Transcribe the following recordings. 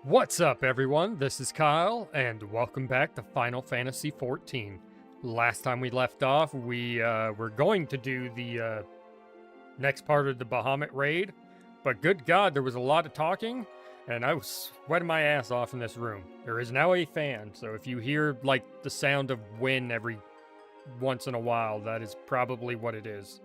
What's up, everyone? This is Kyle, and welcome back to Final Fantasy XIV. Last time we left off, we were going to do the next part of the Bahamut raid, but good God, there was a lot of talking, and I was sweating my ass off in this room. There is now a fan, so if you hear, like, the sound of wind every once in a while, that is probably what it is.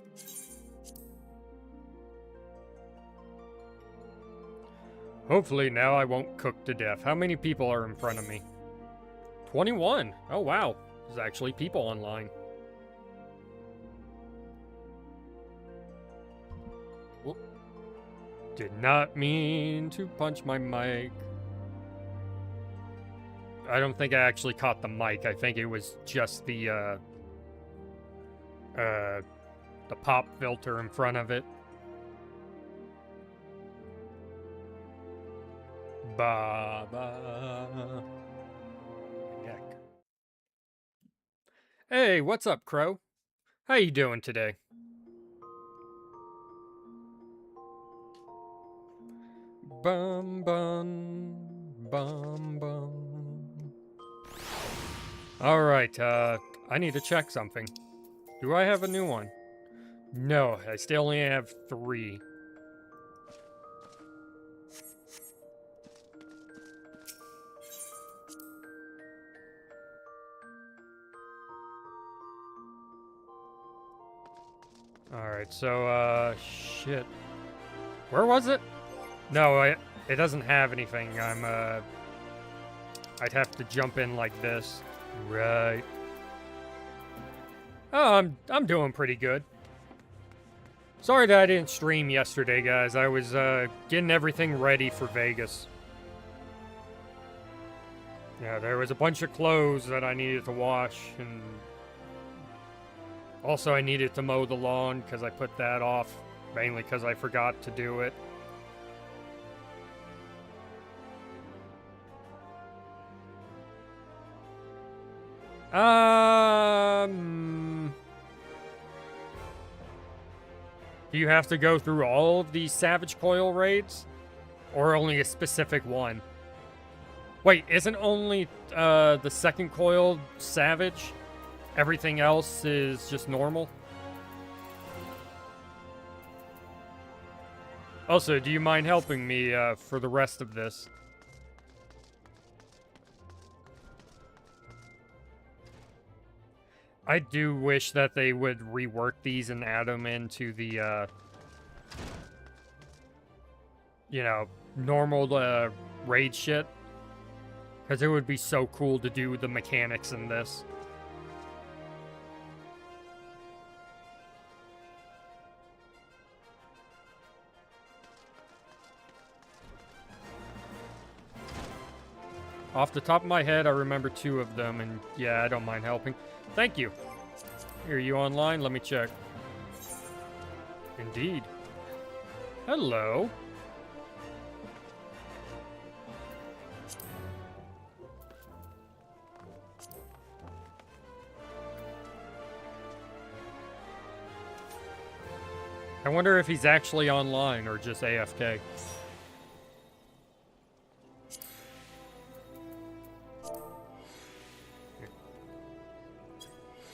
Hopefully now I won't cook to death. How many people are in front of me? 21. Oh, wow. There's actually people online. Whoop. Did not mean to punch my mic. I don't think I actually caught the mic. I think it was just the pop filter in front of it. Ba-ba. Heck. Hey, what's up, Crow? How you doing today? Bum bum bum bum. All right, I need to check something. Do I have a new one? No, I still only have 3. Alright, so, shit. Where was it? No, it doesn't have anything. I'd have to jump in like this. Right. Oh, I'm doing pretty good. Sorry that I didn't stream yesterday, guys. I was, getting everything ready for Vegas. Yeah, there was a bunch of clothes that I needed to wash, and also I needed to mow the lawn, because I put that off, mainly because I forgot to do it. Do you have to go through all of these Savage Coil raids? Or only a specific one? Wait, isn't only the second coil Savage? Everything else is just normal? Also, do you mind helping me for the rest of this? I do wish that they would rework these and add them into the, you know, normal raid shit. Because it would be so cool to do the mechanics in this. Off the top of my head, I remember 2 of them, and yeah, I don't mind helping. Thank you. Here, you online? Let me check. Indeed. Hello. I wonder if he's actually online or just AFK.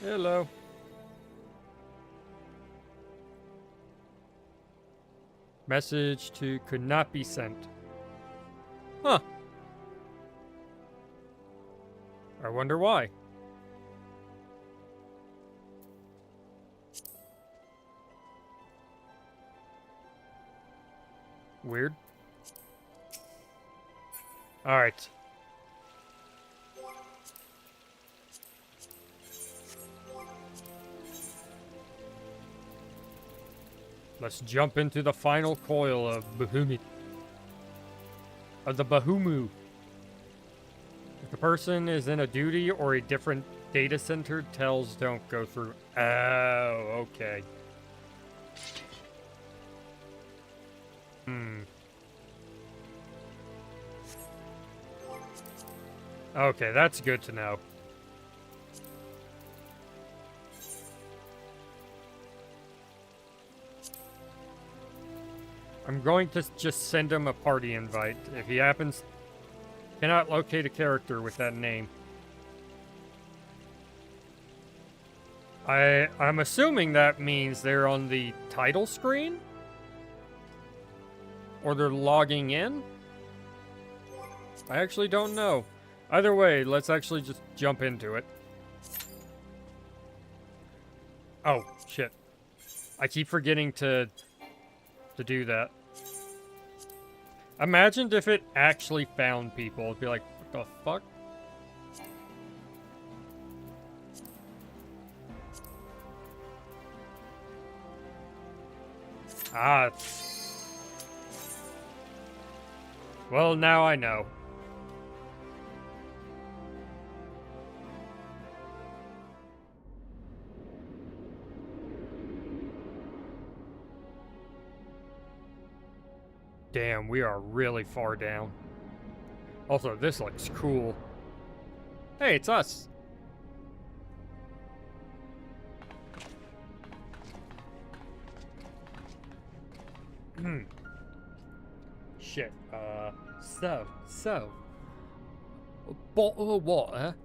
Hello. Message to could not be sent. Huh. I wonder why. Weird. Alright. Let's jump into the final coil of Bahumut. Of the Bahumu. If the person is in a duty or a different data center, tells don't go through. Oh, okay. Okay, that's good to know. I'm going to just send him a party invite. If he cannot locate a character with that name. I'm assuming that means they're on the title screen? Or they're logging in? I actually don't know. Either way, let's actually just jump into it. Oh, shit. I keep forgetting to do that. Imagine if it actually found people. It'd be like, what the fuck? Ah. Well, now I know. Damn, we are really far down. Also, this looks cool. Hey, it's us. shit. Bottle of water.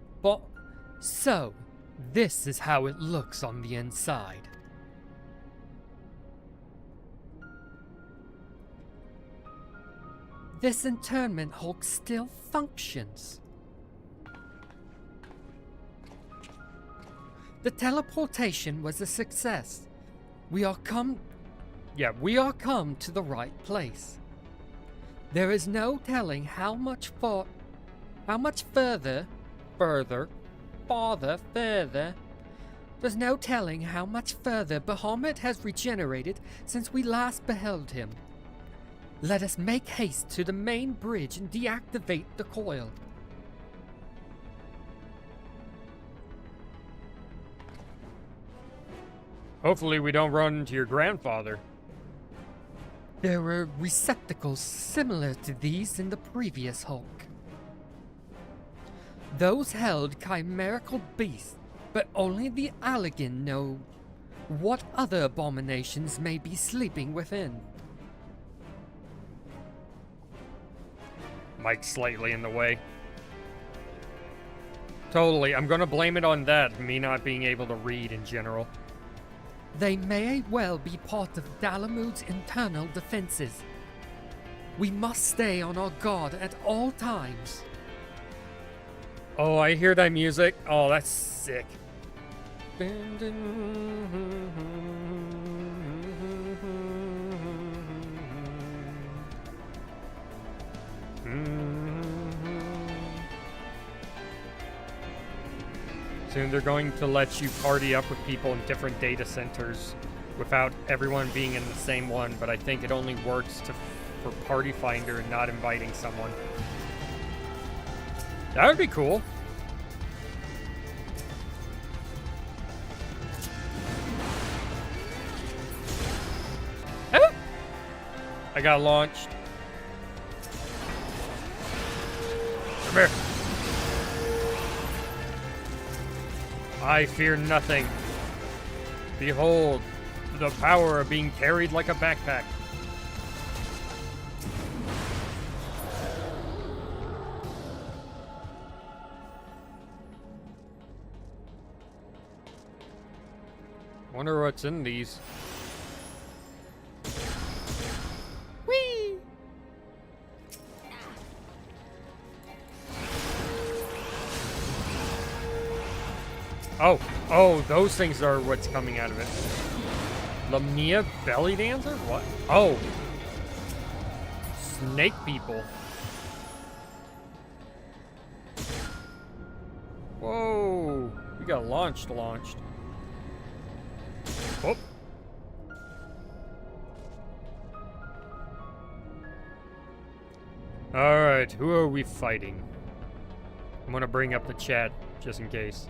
So, this is how it looks on the inside. This internment hulk still functions. The teleportation was a success. We are come to the right place. There is no telling how much further. There's no telling how much further Bahamut has regenerated since we last beheld him. Let us make haste to the main bridge and deactivate the coil. Hopefully we don't run into your grandfather. There were receptacles similar to these in the previous Hulk. Those held chimerical beasts, but only the Allegan know what other abominations may be sleeping within. Mike's slightly in the way. Totally, I'm gonna blame it on that, me not being able to read in general. They may well be part of Dalamud's internal defenses. We must stay on our guard at all times. Oh, I hear that music. Oh, that's sick. Soon they're going to let you party up with people in different data centers without everyone being in the same one, but I think it only works for Party Finder and not inviting someone. That would be cool. Ah! I got launched. Come here. I fear nothing. Behold, the power of being carried like a backpack. Wonder what's in these. Whee! Oh, those things are what's coming out of it. Lamia belly dancer? What? Oh. Snake people. Whoa. We got launched. Oh. Alright, who are we fighting? I'm gonna bring up the chat, just in case.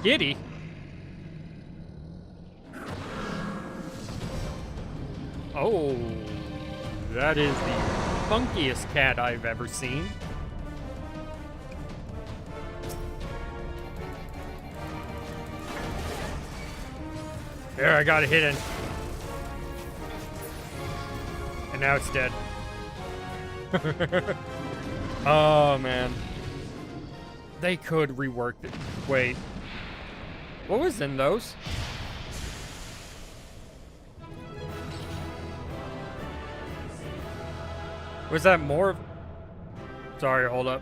Giddy? Oh, that is the funkiest cat I've ever seen. There, I got it hidden. And now it's dead. Oh, man. They could rework it. Wait. What was in those? Was that more of... Sorry, hold up.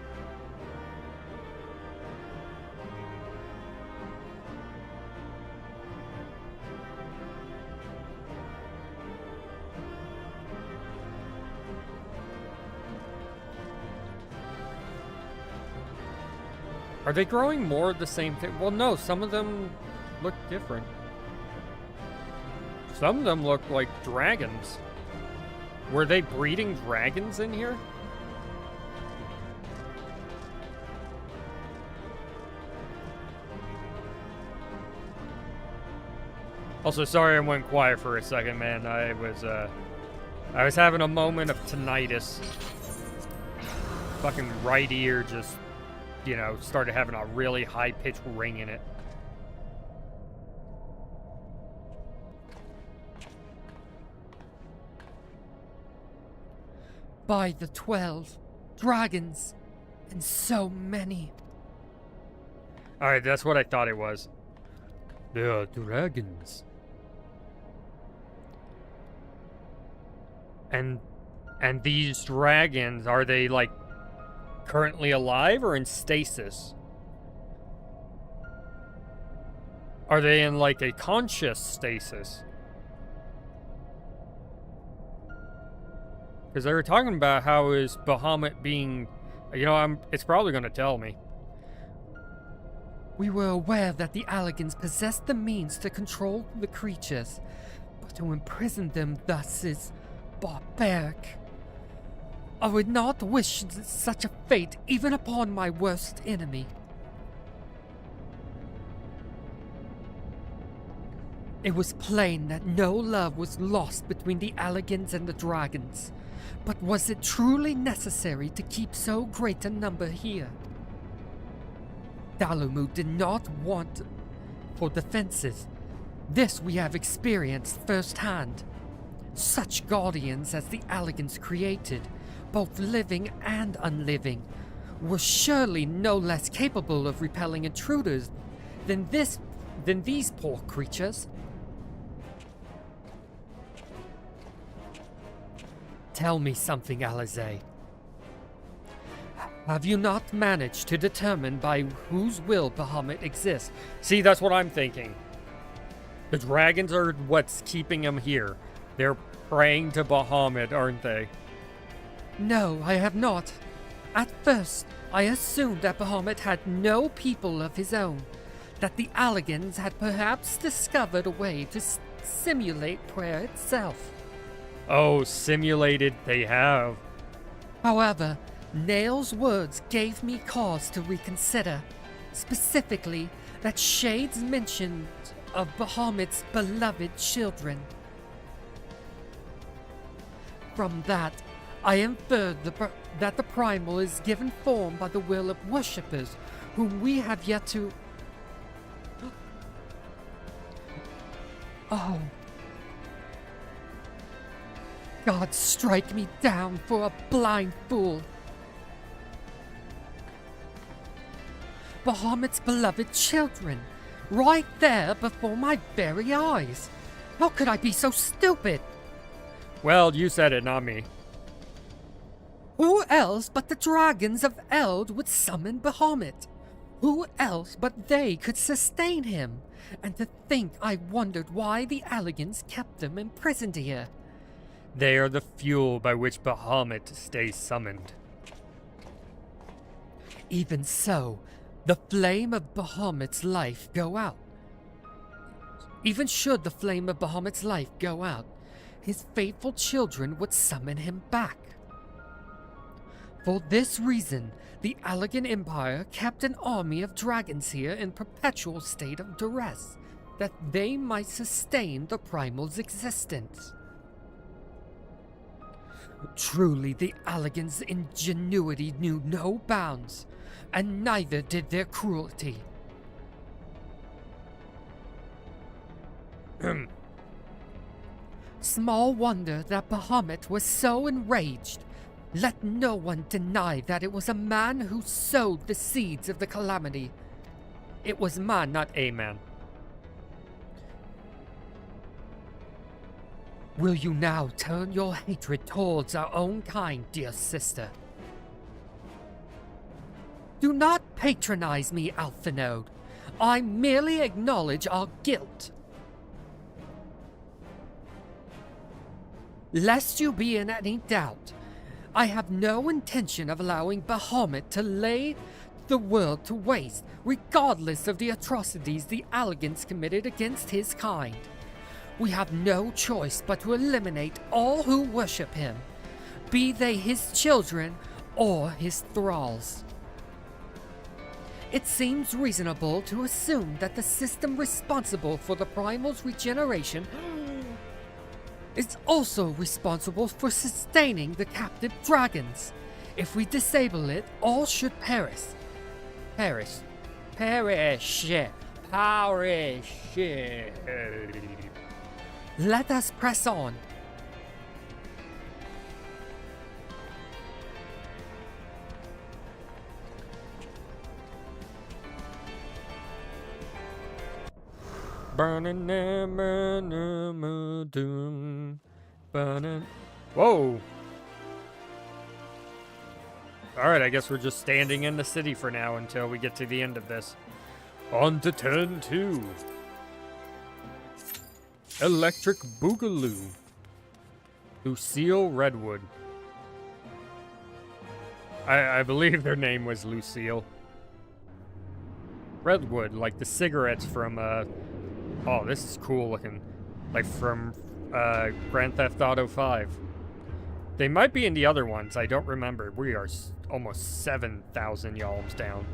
Are they growing more of the same thing? Well, no, some of them look different. Some of them look like dragons. Were they breeding dragons in here? Also, sorry I went quiet for a second, man. I was having a moment of tinnitus. Fucking right ear just, you know, started having a really high-pitched ring in it. by the 12 dragons, and so many. Alright, that's what I thought it was. They are dragons. And these dragons, are they like currently alive or in stasis? Are they in like a conscious stasis? Because they were talking about how is Bahamut being, it's probably going to tell me. We were aware that the Alligans possessed the means to control the creatures, but to imprison them thus is barbaric. I would not wish such a fate even upon my worst enemy. It was plain that no love was lost between the Alligans and the dragons, but was it truly necessary to keep so great a number here? Dalumu did not want for defenses. This we have experienced firsthand. Such guardians as the Alligans created, both living and unliving, were surely no less capable of repelling intruders than these poor creatures. Tell me something, Alisaie. Have you not managed to determine by whose will Bahamut exists? See, that's what I'm thinking. The dragons are what's keeping him here. They're praying to Bahamut, aren't they? No, I have not. At first, I assumed that Bahamut had no people of his own, that the Alligans had perhaps discovered a way to simulate prayer itself. Oh, simulated they have. However, Nail's words gave me cause to reconsider, specifically that Shades mentioned of Bahamut's beloved children. From that, I inferred that the Primal is given form by the will of worshippers whom we have yet to... Oh. God strike me down for a blind fool. Bahamut's beloved children, right there before my very eyes. How could I be so stupid? Well, you said it, not me. Who else but the dragons of Eld would summon Bahamut? Who else but they could sustain him? And to think I wondered why the Alligans kept them imprisoned here. They are the fuel by which Bahamut stays summoned. Even so, the flame of Bahamut's life go out. Even should the flame of Bahamut's life go out, his faithful children would summon him back. For this reason, the Alligan Empire kept an army of dragons here in perpetual state of duress, that they might sustain the Primal's existence. Truly, the Alligans' ingenuity knew no bounds, and neither did their cruelty. Small wonder that Bahamut was so enraged. Let no one deny that it was a man who sowed the seeds of the calamity. It was man, not a man. Will you now turn your hatred towards our own kind, dear sister? Do not patronize me, Alphanode. I merely acknowledge our guilt. Lest you be in any doubt, I have no intention of allowing Bahamut to lay the world to waste, regardless of the atrocities the Alligans committed against his kind. We have no choice but to eliminate all who worship him, be they his children or his thralls. It seems reasonable to assume that the system responsible for the Primal's regeneration is also responsible for sustaining the captive dragons. If we disable it, all should perish. Perish. Let us press on. Whoa. Alright, I guess we're just standing in the city for now until we get to the end of this. On to turn 2. Electric Boogaloo. Lucille Redwood. I believe their name was Lucille. Redwood, like the cigarettes from, oh, this is cool looking. Like from, Grand Theft Auto 5. They might be in the other ones, I don't remember. We are almost 7,000 yalms down.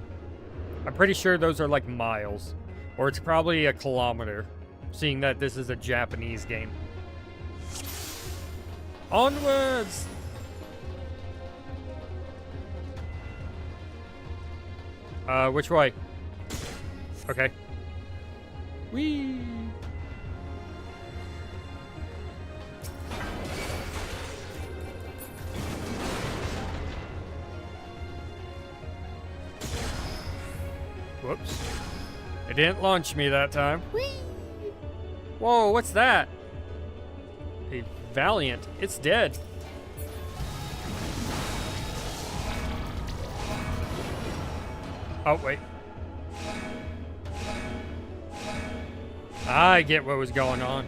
I'm pretty sure those are like miles. Or it's probably a kilometer, seeing that this is a Japanese game. Onwards! Which way? Okay. Whee! Whoops. It didn't launch me that time. Whee! Whoa, what's that? A Valiant. It's dead. Oh, wait. I get what was going on.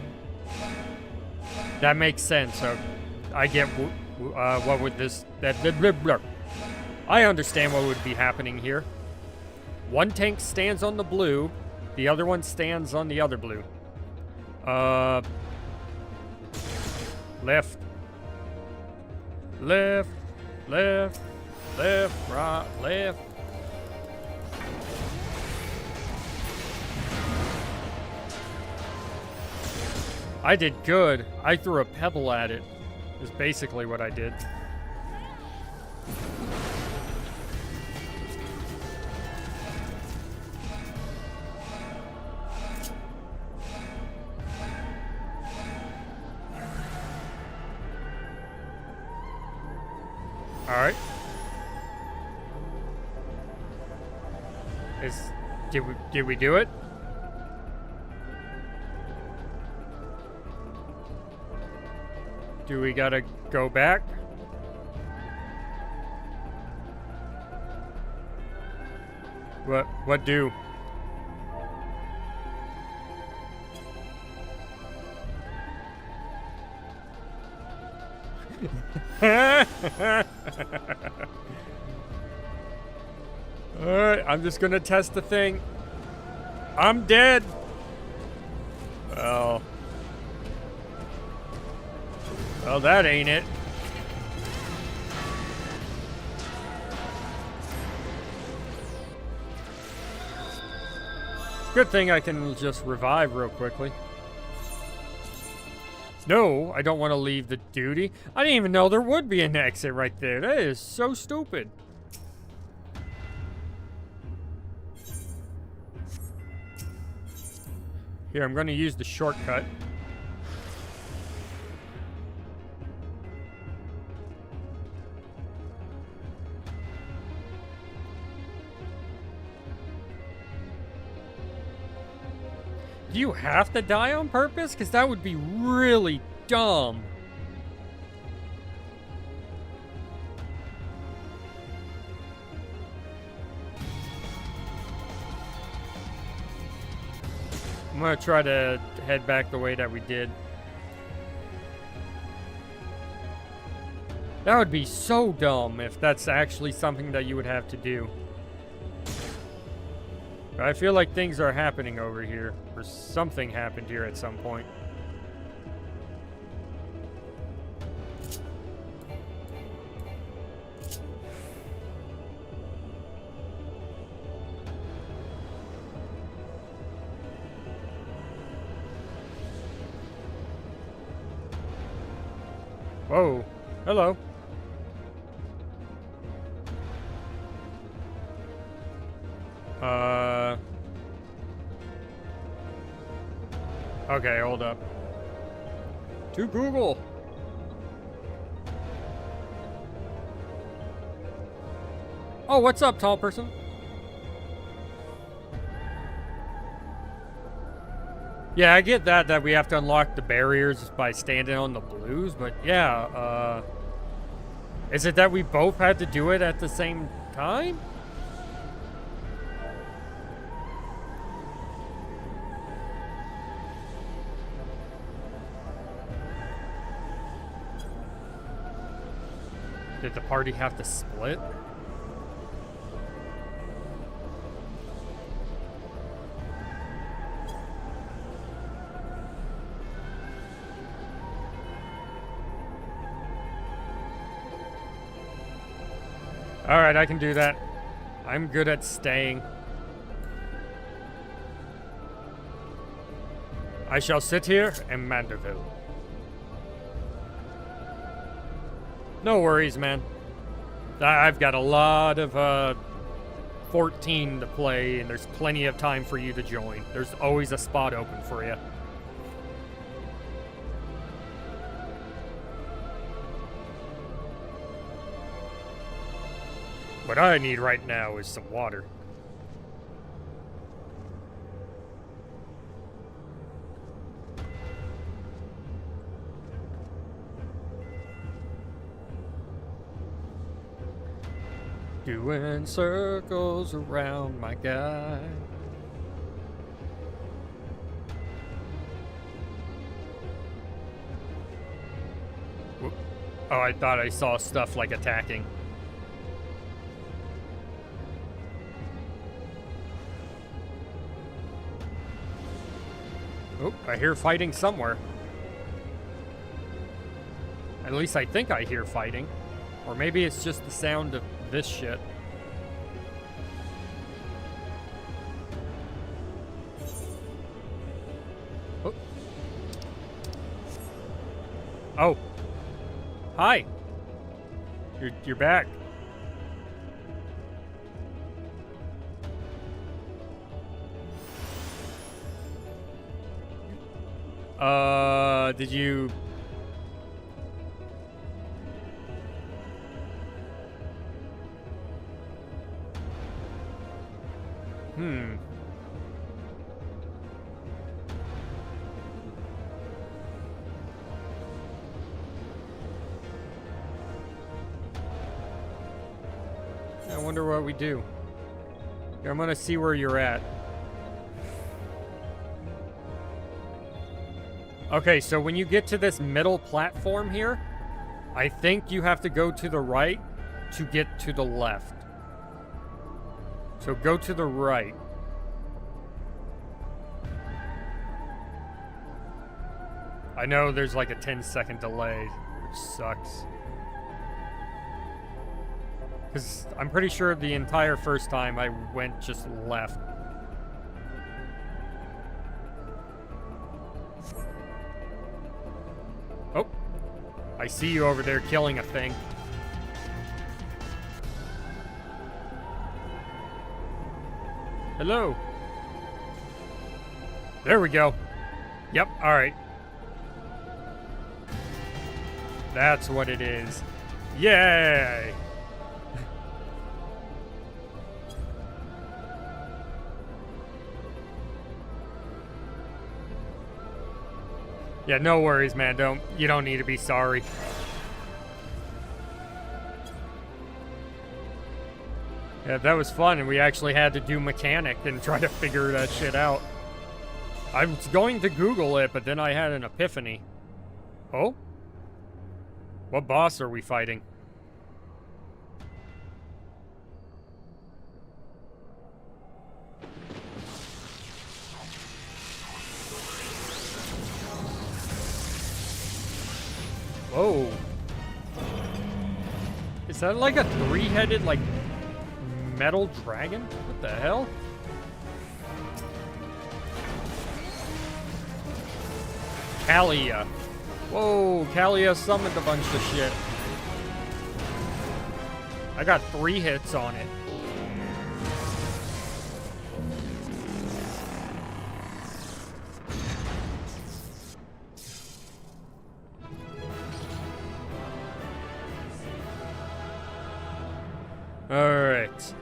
That makes sense. So I get what would this... I understand what would be happening here. One tank stands on the blue. The other one stands on the other blue. Left. Left. Left. Left. Right. Left. I did good. I threw a pebble at it. Is basically what I did. All right. Did we do it? Do we gotta go back? What do? Alright, I'm just gonna test the thing. I'm dead. Well, that ain't it. Good thing I can just revive real quickly. No, I don't want to leave the duty. I didn't even know there would be an exit right there. That is so stupid. Here, I'm going to use the shortcut. Do you have to die on purpose? Because that would be really dumb. I'm going to try to head back the way that we did. That would be so dumb if that's actually something that you would have to do. But I feel like things are happening over here. Or something happened here at some point. Whoa. Hello. Okay, hold up. To Google. Oh, what's up, tall person? Yeah, I get that we have to unlock the barriers by standing on the blues, but yeah, is it that we both had to do it at the same time? Did the party have to split? Alright, I can do that. I'm good at staying. I shall sit here in Manderville. No worries, man. I've got a lot of 14 to play, and there's plenty of time for you to join. There's always a spot open for you. What I need right now is some water. Doing circles around my guy. Whoop. Oh, I thought I saw stuff like attacking. Oh, I hear fighting somewhere. At least I think I hear fighting. Or maybe it's just the sound of this shit. Oh. Oh. Hi. You're back. Did you... I wonder what we do. I'm gonna see where you're at. Okay, so when you get to this middle platform here, I think you have to go to the right to get to the left. So go to the right. I know there's like a 10-second delay, which sucks. Because I'm pretty sure the entire first time I went just left. Oh, I see you over there killing a thing. Hello. There we go. Yep, alright. That's what it is. Yay! Yeah, no worries, man. You don't need to be sorry. Yeah, that was fun, and we actually had to do mechanic and try to figure that shit out. I was going to Google it, but then I had an epiphany. Oh? What boss are we fighting? Whoa. Is that like a three-headed, like, metal dragon? What the hell? Kalia. Whoa, Kalia summoned a bunch of shit. I got 3 hits on it. Alright.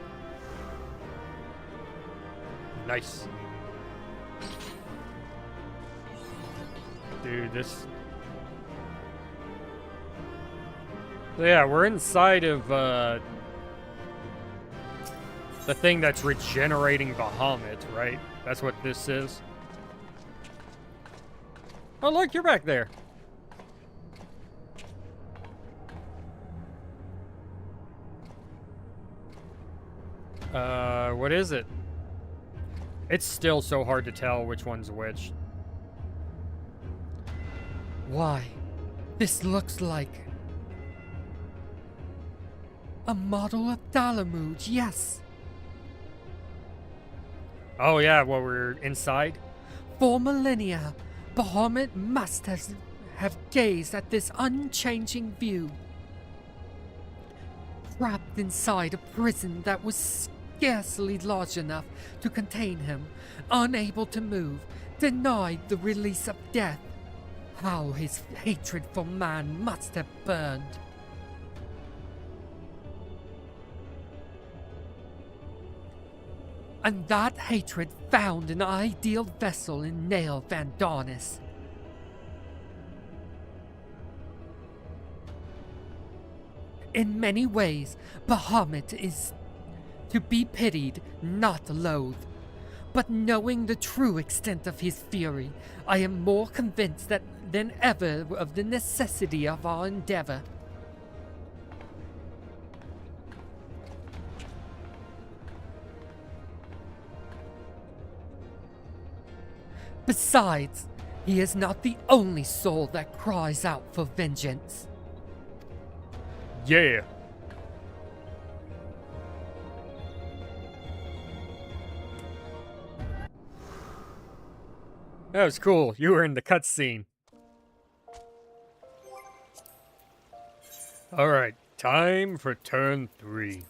Dude, this... So yeah, we're inside of, the thing that's regenerating Bahamut, right? That's what this is. Oh, look, you're back there. What is it? It's still so hard to tell which one's which. Why, this looks like a model of Dalamud, yes. Oh yeah, well, we're inside? For millennia, Bahamut must have gazed at this unchanging view. Trapped inside a prison that was scarcely large enough to contain him, unable to move, denied the release of death. How his hatred for man must have burned. And that hatred found an ideal vessel in Nail Van Darnis. In many ways, Bahamut is to be pitied, not loathed. But knowing the true extent of his fury, I am more convinced than ever of the necessity of our endeavor. Besides, he is not the only soul that cries out for vengeance. Yeah. That was cool. You were in the cutscene. Alright, time for turn 3.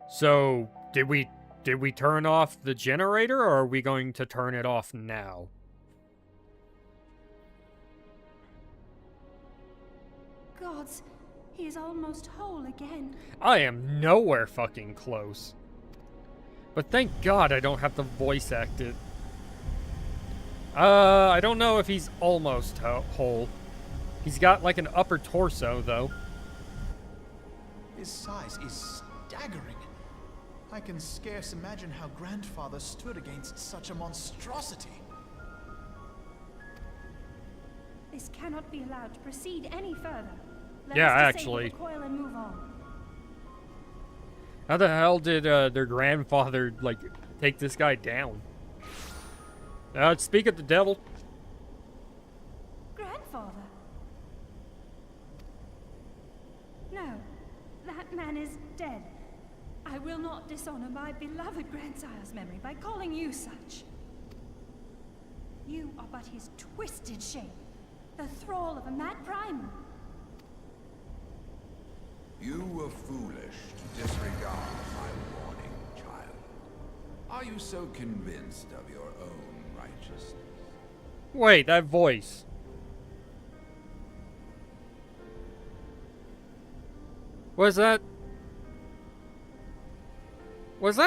So, did we turn off the generator, or are we going to turn it off now? Gods, he is almost whole again. I am nowhere fucking close. But thank God I don't have to voice act it. I don't know if he's almost whole. He's got like an upper torso, though. His size is staggering. I can scarce imagine how Grandfather stood against such a monstrosity. This cannot be allowed to proceed any further. Let Yeah, us disable actually. the coil and move on. How the hell did their grandfather, like, take this guy down? Speak of the devil. Grandfather? No, that man is dead. I will not dishonor my beloved grandsire's memory by calling you such. You are but his twisted shape, the thrall of a mad primer. You were foolish to disregard my warning, child. Are you so convinced of your own righteousness? Wait, that voice. Was that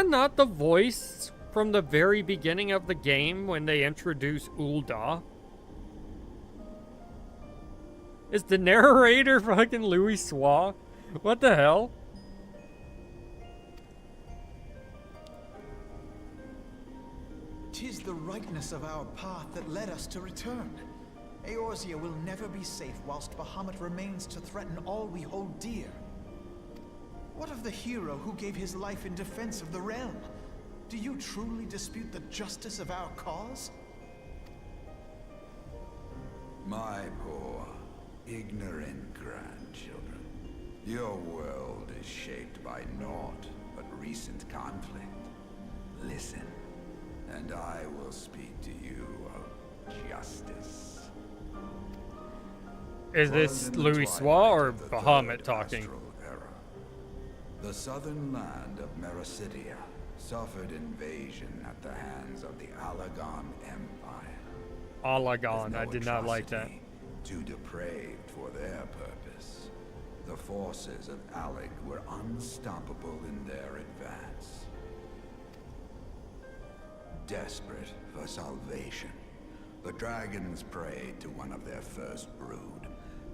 not the voice from the very beginning of the game when they introduced Ul'dah? Is the narrator fucking Louis Swa? What the hell? Tis the rightness of our path that led us to return. Eorzea will never be safe whilst Bahamut remains to threaten all we hold dear. What of the hero who gave his life in defense of the realm? Do you truly dispute the justice of our cause? My poor, ignorant grandchildren. Your world is shaped by naught but recent conflict. Listen, and I will speak to you of justice. Is this Louis Swa or Bahamut talking? The southern land of Mericidia suffered invasion at the hands of the Alagon Empire. Alagon, With no I did not like that. atrocity too depraved for their purpose. The forces of Alec were unstoppable in their advance. Desperate for salvation, the dragons prayed to one of their first brood,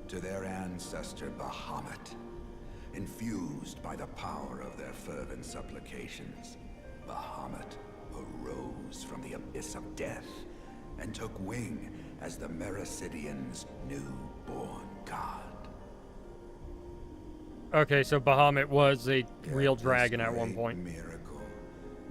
to their ancestor Bahamut. Infused by the power of their fervent supplications, Bahamut arose from the abyss of death and took wing as the Mericidians' newborn god. Okay, so Bahamut was a real Yet dragon this at one great point. Miracle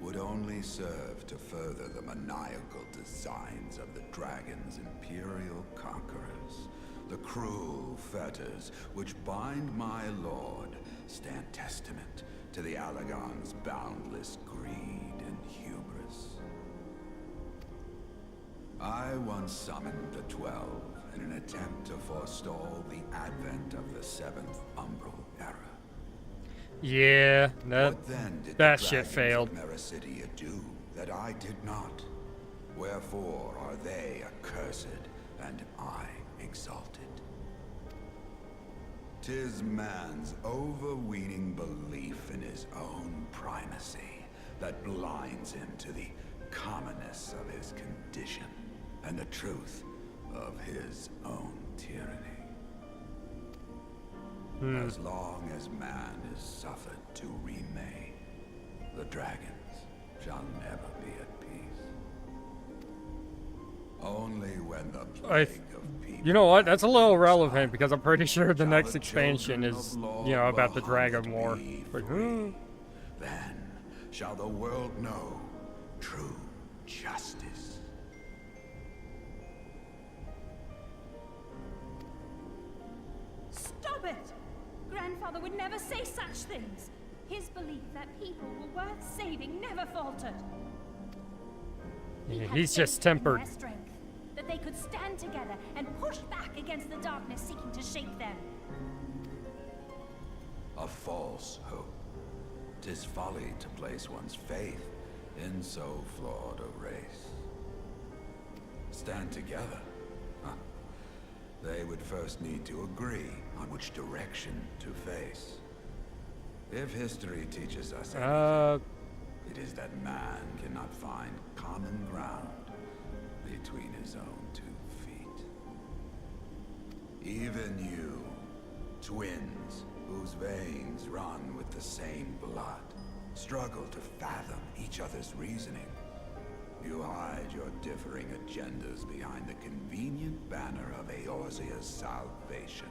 would only serve to further the maniacal designs of the dragon's imperial conquerors. The cruel fetters which bind my lord stand testament to the Alagon's boundless greed and hubris. I once summoned the 12 in an attempt to forestall the advent of the 7th Umbral Era. Yeah, What then did that the shit dragons failed. of Mericidia do that I did not? Wherefore are they accursed and I exalted? 'Tis man's overweening belief in his own primacy that blinds him to the commonness of his condition and the truth of his own tyranny. As long as man is suffered to remain, the dragons shall never be at peace. Only when the plague of people... You know what? That's a little relevant because I'm pretty sure the shall next the expansion children is, of Lord you know, about the Bahamut Dragon War. be But, free. Then shall the world know true justice. Stop it! Grandfather would never say such things. His belief that people were worth saving never faltered. He yeah, had he's faith just in tempered. their strength, that they could stand together and push back against the darkness seeking to shape them. A false hope. 'Tis folly to place one's faith in so flawed a race. Stand together? Huh. They would first need to agree on which direction to face. If history teaches us anything, it is that man cannot find common ground between his own 2 feet. Even you, twins whose veins run with the same blood, struggle to fathom each other's reasoning. You hide your differing agendas behind the convenient banner of Eorzea's salvation.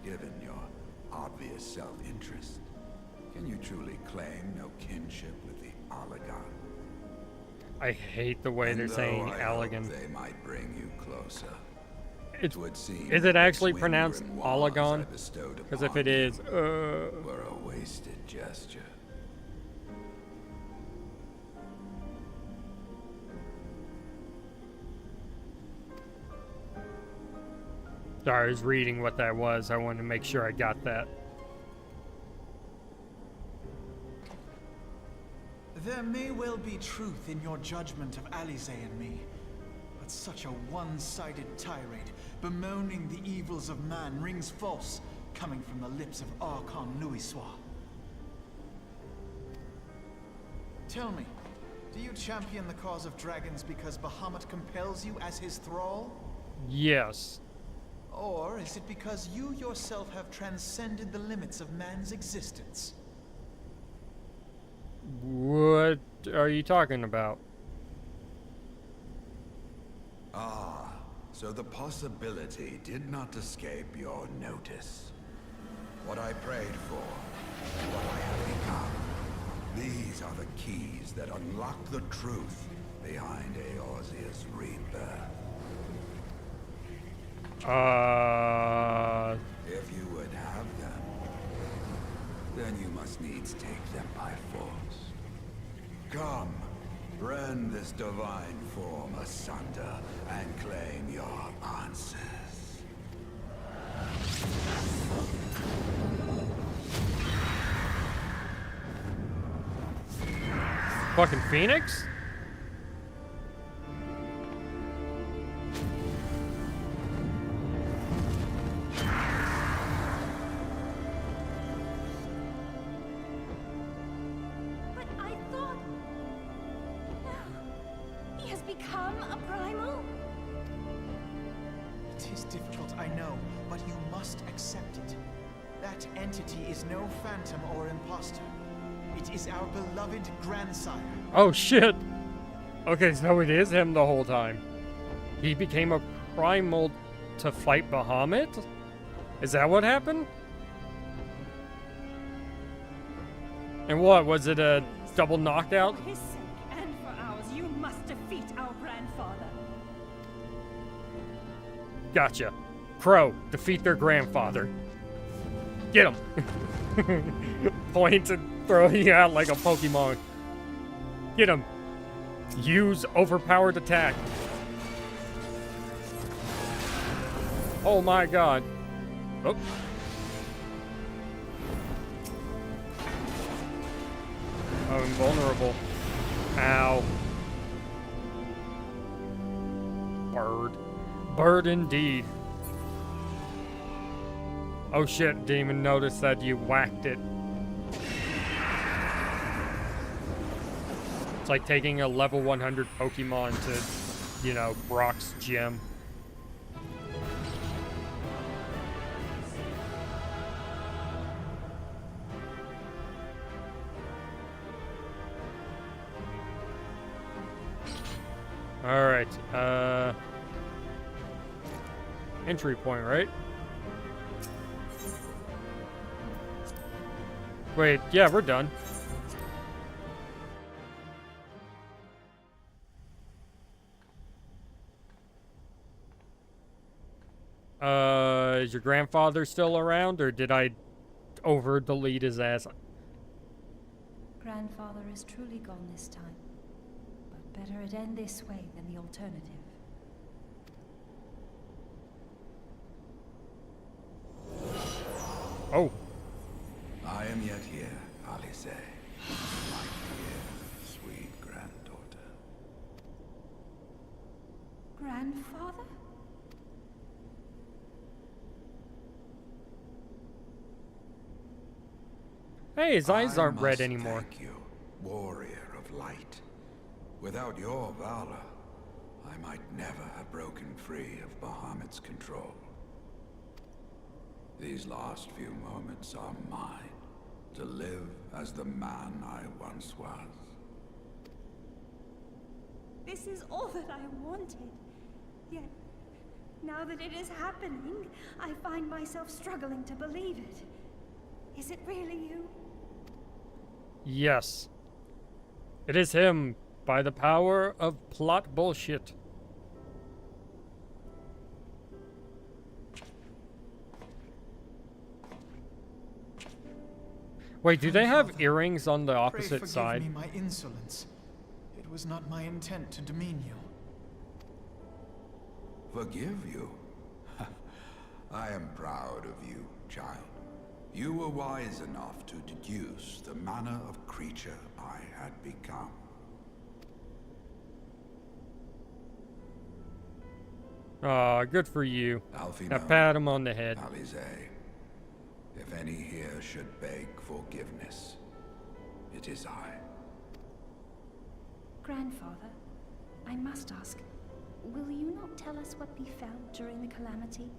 Given your obvious self-interest, can you truly claim no kinship with the Alagon? I hate the way And they're though saying I hope Alagon. they might bring you closer. It's, Would seem is it that the actually twin pronounced grimoires Alagon? I bestowed Because if upon it is, you were a wasted gesture. Sorry, I was reading what that was. I wanted to make sure I got that. There may well be truth in your judgment of Alisaie and me, but such a one-sided tirade, bemoaning the evils of man, rings false, coming from the lips of Archon Nuiswa. Tell me, do you champion the cause of dragons because Bahamut compels you as his thrall? Yes. Or is it because you yourself have transcended the limits of man's existence? What are you talking about? Ah, so the possibility did not escape your notice. What I prayed for, what I have become. These are the keys that unlock the truth behind Eorzea's rebirth. If you would have them, then you must needs take them by force. Come, rend this divine form asunder and claim your answers. Fucking Phoenix? But I thought... become a primal? It is difficult, I know, but you must accept it. That entity is no phantom or imposter. It is our beloved grandsire. Oh shit! Okay, so it is him the whole time. He became a primal to fight Bahamut? Is that what happened? And what, was it a double knockout? For his sake and for ours, you must defeat our grandfather. Gotcha. Crow, defeat their grandfather. Get him! Point and throw you out like a Pokemon. Get him. Use overpowered attack. Oh my god. Oh. Oh, invulnerable. Ow. Bird. Bird indeed. Oh shit, didn't even notice that you whacked it. It's like taking a level 100 Pokemon to, you know, Brock's gym. Alright, entry point, right? Wait, yeah, we're done. Is your grandfather still around, or did I over-delete his ass? Grandfather is truly gone this time. But better it end this way than the alternative. Oh. I am yet here, Alisaie, my dear, sweet granddaughter. Grandfather? Hey, his eyes aren't red must anymore. Thank you, warrior of light. Without your valor, I might never have broken free of Bahamut's control. These last few moments are mine, to live as the man I once was. This is all that I wanted. Yet, now that it is happening, I find myself struggling to believe it. Is it really you? Yes. It is him, by the power of plot bullshit. Wait, do they have earrings on the opposite Pray side? forgive me my insolence. It was not my intent to demean you. Forgive you? I am proud of you, child. You were wise enough to deduce the manner of creature I had become. Aw, good for you. Alfie, Now pat him on the head. Alisaie, if any here should beg forgiveness, it is I. Grandfather, I must ask, will you not tell us what befell during the calamity?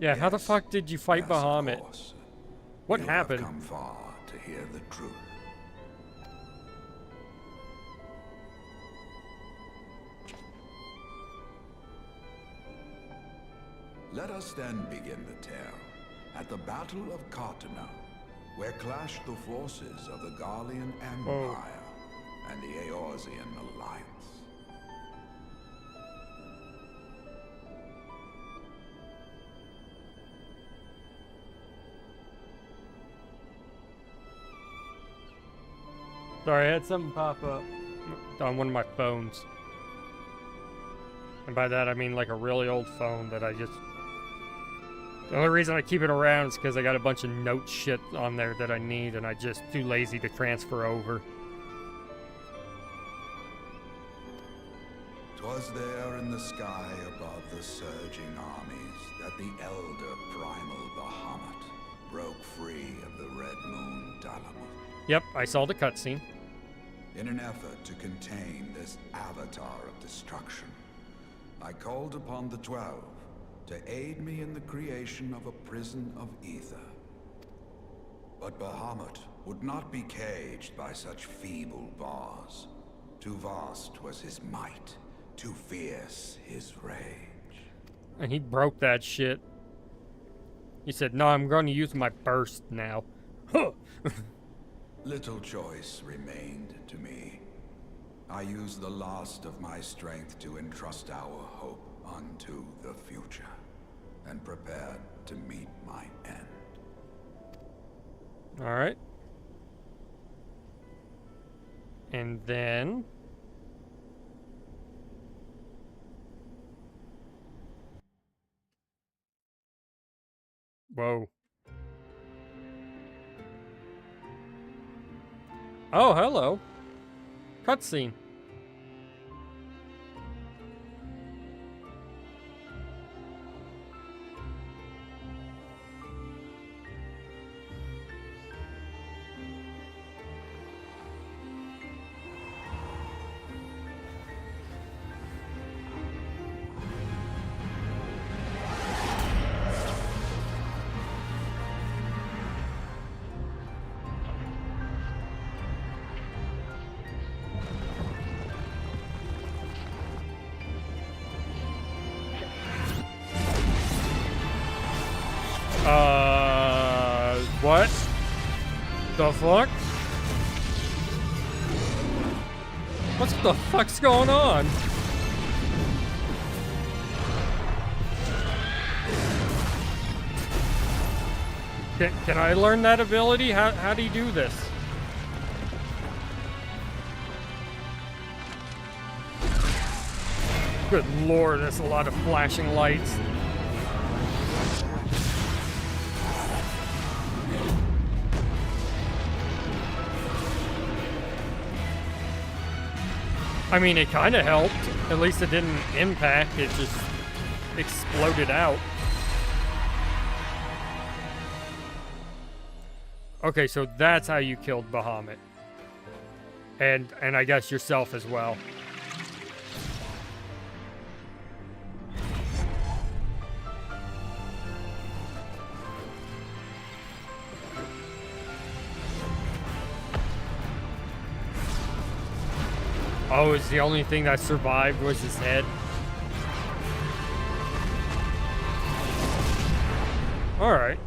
Yeah, how the Yes. fuck did you fight Yes, of Bahamut? course. What You happened? have come far to hear the truth. Let us then begin the tale at the Battle of Cartana, where clashed the forces of the Garlean Empire and the Eorzean Alliance. Sorry, I had something pop up on one of my phones. And by that I mean like a really old phone that I just... The only reason I keep it around is because I got a bunch of note shit on there that I need and I just too lazy to transfer over. 'Twas there in the sky above the surging armies that the elder primal Bahamut broke free of the Red Moon Dalamut. Yep, I saw the cutscene. In an effort to contain this avatar of destruction, I called upon the 12 to aid me in the creation of a prison of ether. But Bahamut would not be caged by such feeble bars. Too vast was his might, too fierce his rage. And he broke that shit. He said, no, I'm going to use my burst now. Huh. Little choice remained to me. I used the last of my strength to entrust our hope unto the future, and prepared to meet my end. Alright. And then... Whoa. Oh, hello. Cutscene. What the fuck? What the fuck's going on? Can I learn that ability? How do you do this? Good lord, that's a lot of flashing lights. I mean, it kind of helped. At least it didn't impact, it just exploded out. Okay, so that's how you killed Bahamut. And I guess yourself as well. Oh, it's the only thing that survived was his head. Alright.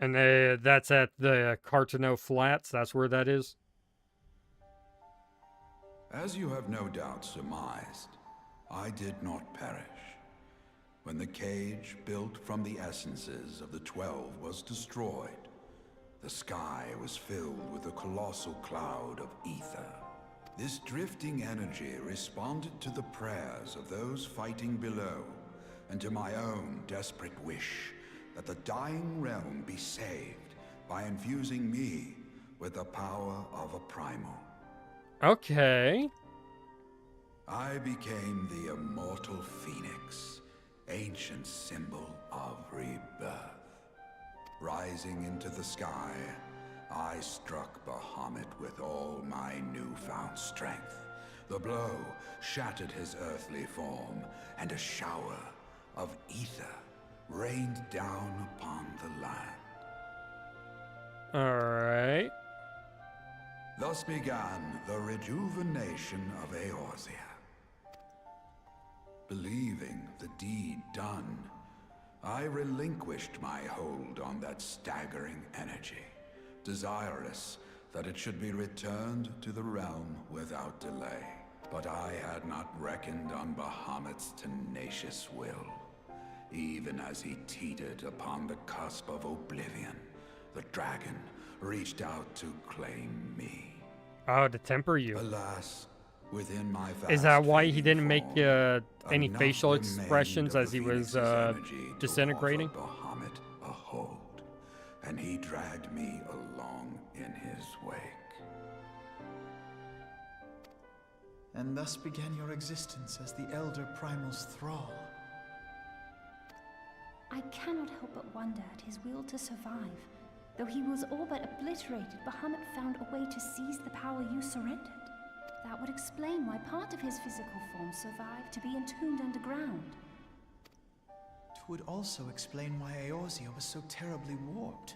And that's at the Cartano Flats, that's where that is? As you have no doubt surmised, I did not perish. When the cage built from the essences of the 12 was destroyed, the sky was filled with a colossal cloud of ether. This drifting energy responded to the prayers of those fighting below, and to my own desperate wish that the dying realm be saved by infusing me with the power of a primal. Okay. I became the immortal phoenix, ancient symbol of rebirth. Rising into the sky, I struck Bahamut with all my newfound strength. The blow shattered his earthly form, and a shower of ether rained down upon the land. Alright. Thus began the rejuvenation of Eorzea. Believing the deed done, I relinquished my hold on that staggering energy, desirous that it should be returned to the realm without delay. But I had not reckoned on Bahamut's tenacious will. Even as he teetered upon the cusp of oblivion, the dragon reached out to claim me. Oh, to temper you. Alas, Within my Is that why he fast-fading didn't make form, any enough facial remained expressions of as the he was Phoenix's energy to disintegrating? offer Bahamut a hold, and he dragged me along in his wake. And thus began your existence as the Elder Primal's thrall. I cannot help but wonder at his will to survive. Though he was all but obliterated, Bahamut found a way to seize the power you surrendered. That would explain why part of his physical form survived to be entombed underground. It would also explain why Eorzea was so terribly warped.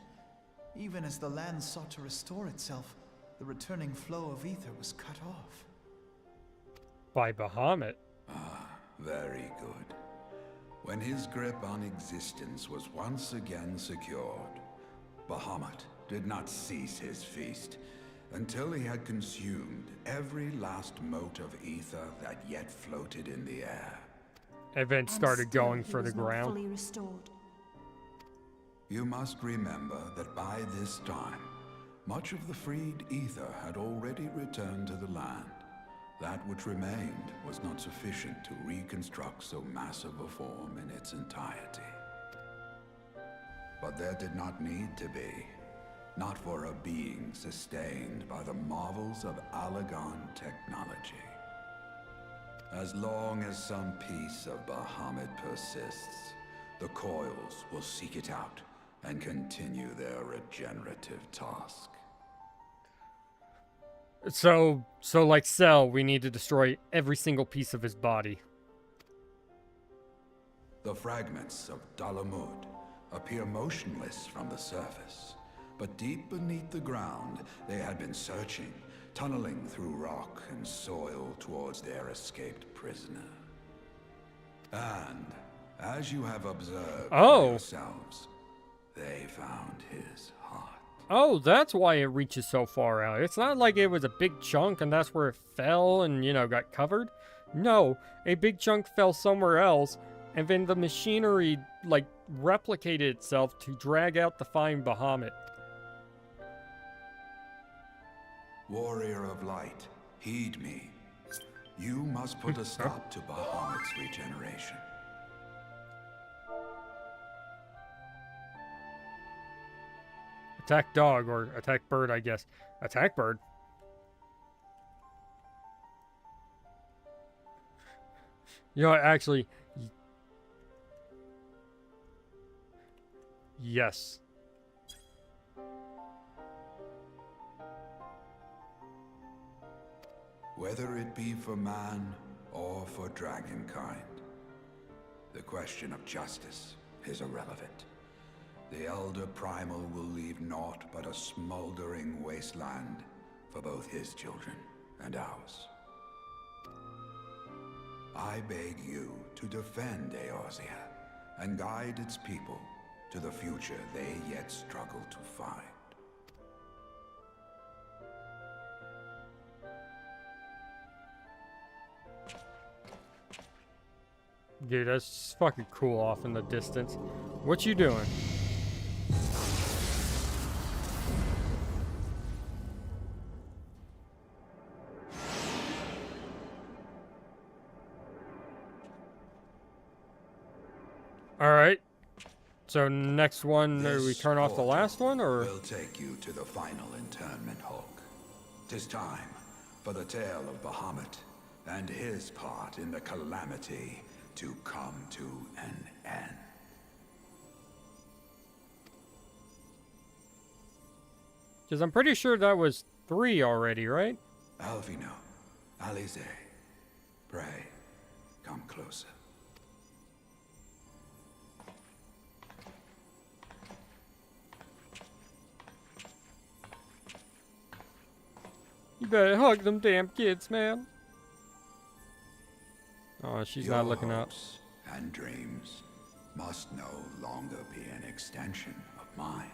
Even as the land sought to restore itself, the returning flow of ether was cut off. By Bahamut. Ah, very good. When his grip on existence was once again secured, Bahamut did not cease his feast until he had consumed every last mote of ether that yet floated in the air. Event started going for the ground. Fully restored. You must remember that by this time, much of the freed ether had already returned to the land. That which remained was not sufficient to reconstruct so massive a form in its entirety. But there did not need to be. Not for a being sustained by the marvels of Allagan technology. As long as some piece of Bahamut persists, the coils will seek it out and continue their regenerative task. So like Cell, we need to destroy every single piece of his body. The fragments of Dalamud appear motionless from the surface. But deep beneath the ground, they had been searching, tunneling through rock and soil towards their escaped prisoner. And, as you have observed for yourselves, they found his heart. Oh, that's why it reaches so far out. It's not like it was a big chunk and that's where it fell and, you know, got covered. No, a big chunk fell somewhere else, and then the machinery, like, replicated itself to drag out the fine Bahamut. Warrior of Light, heed me. You must put a stop to Bahamut's regeneration. Attack dog, or attack bird, I guess. Attack bird? You know, actually... Yes. Whether it be for man or for dragonkind, the question of justice is irrelevant. The Elder Primal will leave naught but a smoldering wasteland for both his children and ours. I beg you to defend Eorzea and guide its people to the future they yet struggle to find. Dude, that's fucking cool off in the distance. What you doing? Alright. So next one, we turn off the last one, or? We'll take you to the final internment, Hulk. 'Tis time for the tale of Bahamut and his part in the calamity to come to an end. Because I'm pretty sure that was 3 already, right? Alvino, Alisaie, pray, come closer. You better hug them damn kids, man. Oh, she's not looking up. Hopes and dreams must no longer be an extension of mine.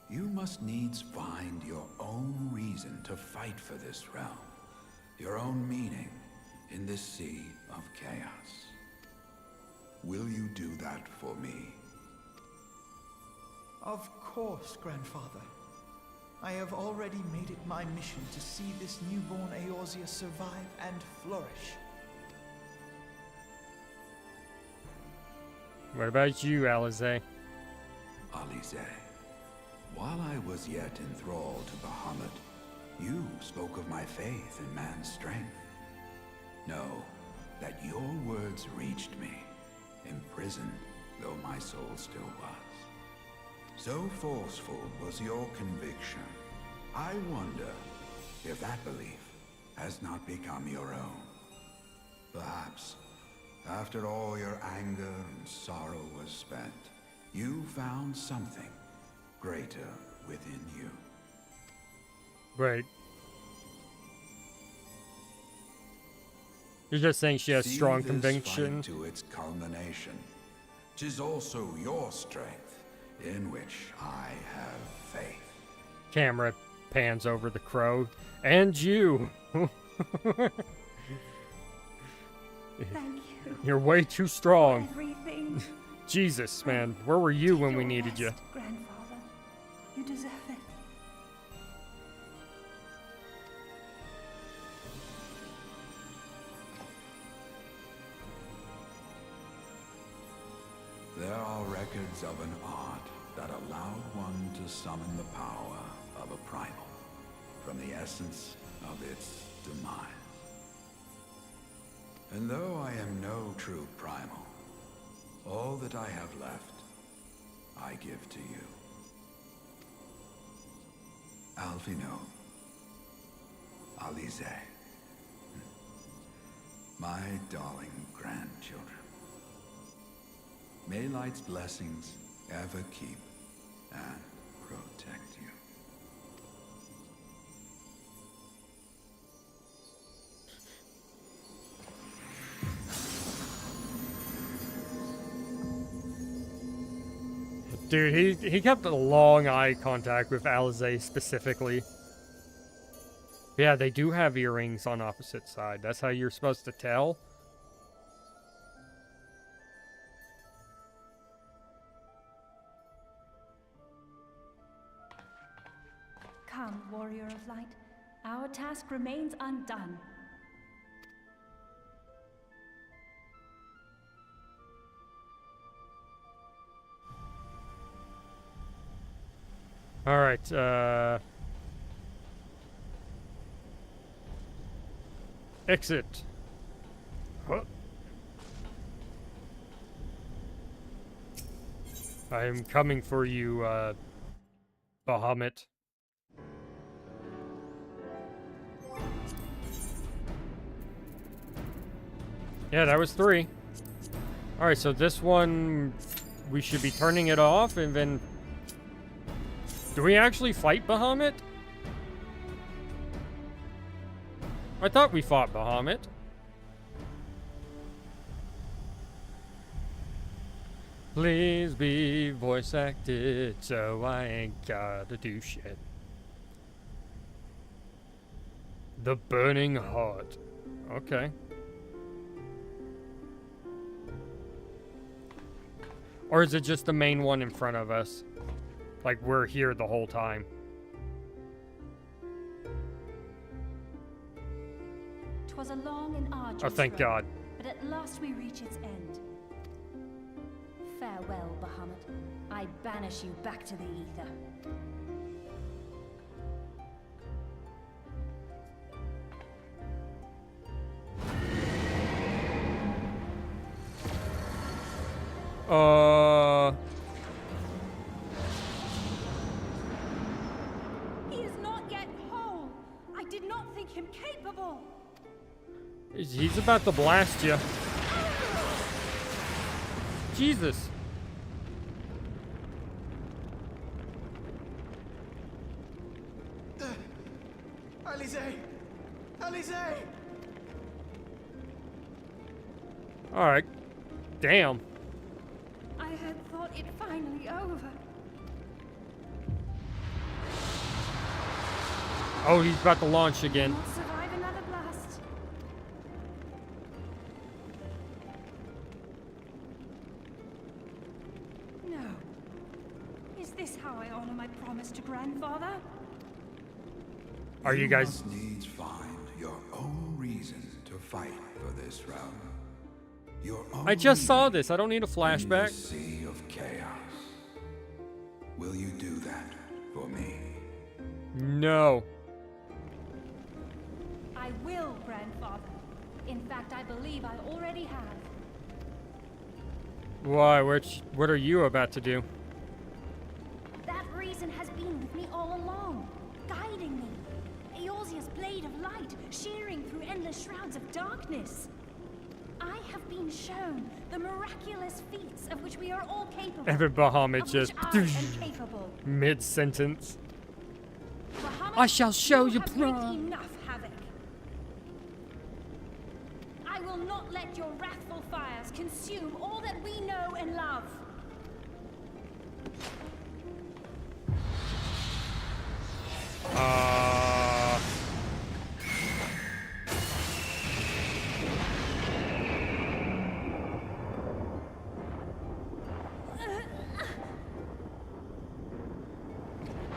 You must needs find your own reason to fight for this realm, your own meaning in this sea of chaos. Will you do that for me? Of course, Grandfather. I have already made it my mission to see this newborn Eorzea survive and flourish. What about you, Alisaie? Alisaie, while I was yet enthralled to Bahamut, you spoke of my faith in man's strength. Know that your words reached me, imprisoned though my soul still was. So forceful was your conviction, I wonder if that belief has not become your own. Perhaps, after all your anger and sorrow was spent, you found something greater within you. Right. You're just saying she has See strong this conviction. fight to its culmination. 'Tis also your strength in which I have faith. Camera pans over the crow. And you. Thank you. You're way too strong. Everything. Jesus, man. Where were you when we Your needed you? best, Grandfather. You deserve it. There are records of an art that allowed one to summon the power of a primal from the essence of its demise. And though I am no true primal, all that I have left, I give to you. Alphino, Alisaie, my darling grandchildren. May Light's blessings ever keep and protect you. Dude, he kept a long eye contact with Alisaie specifically. Yeah, they do have earrings on opposite side. That's how you're supposed to tell. Come, warrior of light. Our task remains undone. All right, exit. Huh. I am coming for you, Bahamut. Yeah, that was 3. Alright, so this one, we should be turning it off, and then... Do we actually fight Bahamut? I thought we fought Bahamut. Please be voice acted, so I ain't gotta do shit. The Burning Heart. Okay. Or is it just the main one in front of us? Like we're here the whole time. "'Twas a long and arduous Oh, thank road, God. but at last we reach its end. Farewell, Bahamut. I banish you back to the ether. He is not yet whole. I did not think him capable. He's about to blast you. Jesus. Alisaie! Alisaie! Alright. Damn. I had thought it finally over. Oh, he's about to launch again. Not survive another blast. No. Is this how I honor my promise to grandfather? Are you guys... must needs find your own reason to fight for this realm. Your own I just saw meaning this. I don't need a in flashback. this sea of chaos. Will you do that for me? No. I will, grandfather. In fact, I believe I already have. Why? What are you about to do? That reason has been with me all along, guiding me. Eorzea's blade of light, shearing through endless shrouds of darkness. I have been shown the miraculous feats of which we are all capable. Evan Bahamut of just which I am capable. mid-sentence. Bahamut, I shall show you have wreaked enough havoc. I will not let your wrathful fires consume all that we know and love.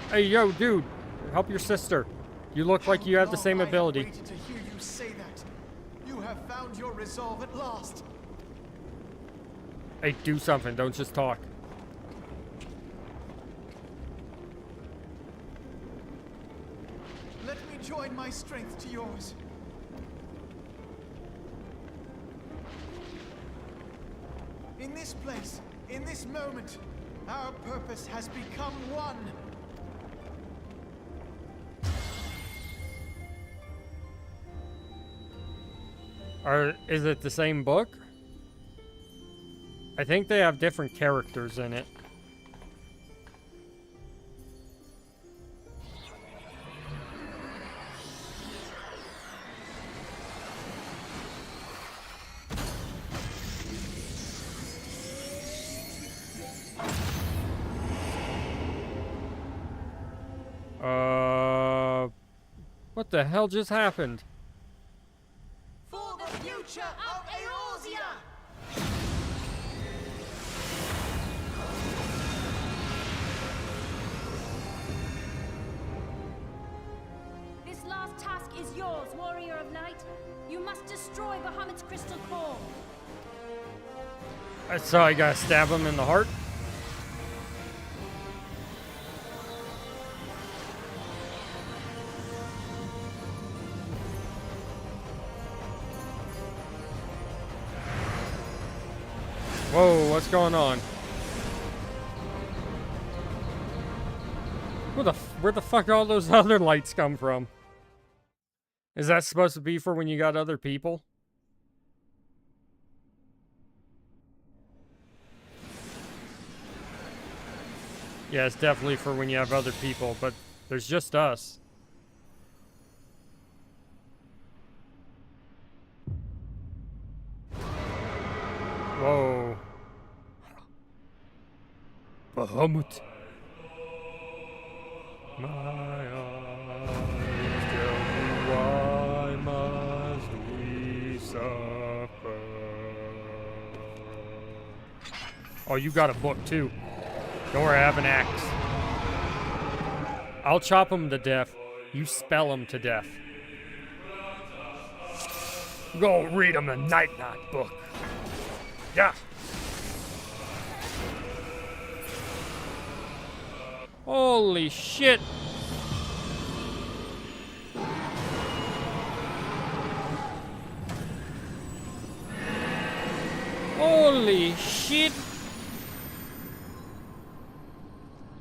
Hey, yo, dude. Help your sister. You look like you have the same ability. I have waited to hear you say that. You have found your resolve at last. Hey, do something. Don't just talk. Let me join my strength to yours. In this place, in this moment, our purpose has become one. Is it the same book? I think they have different characters in it. What the hell just happened? For the future of Eorzea! This last task is yours, warrior of light. You must destroy Bahamut's crystal core. So I gotta stab him in the heart? Whoa, what's going on? Where the fuck all those other lights come from? Is that supposed to be for when you got other people? Yeah, it's definitely for when you have other people, but there's just us. Whoa. Bahamut. My eyes tell me why must we suffer? Oh, you got a book too. Don't worry, I have an axe. I'll chop him to death. You spell him to death. Go read him a Night Knot book. Yeah. Holy shit. Holy shit.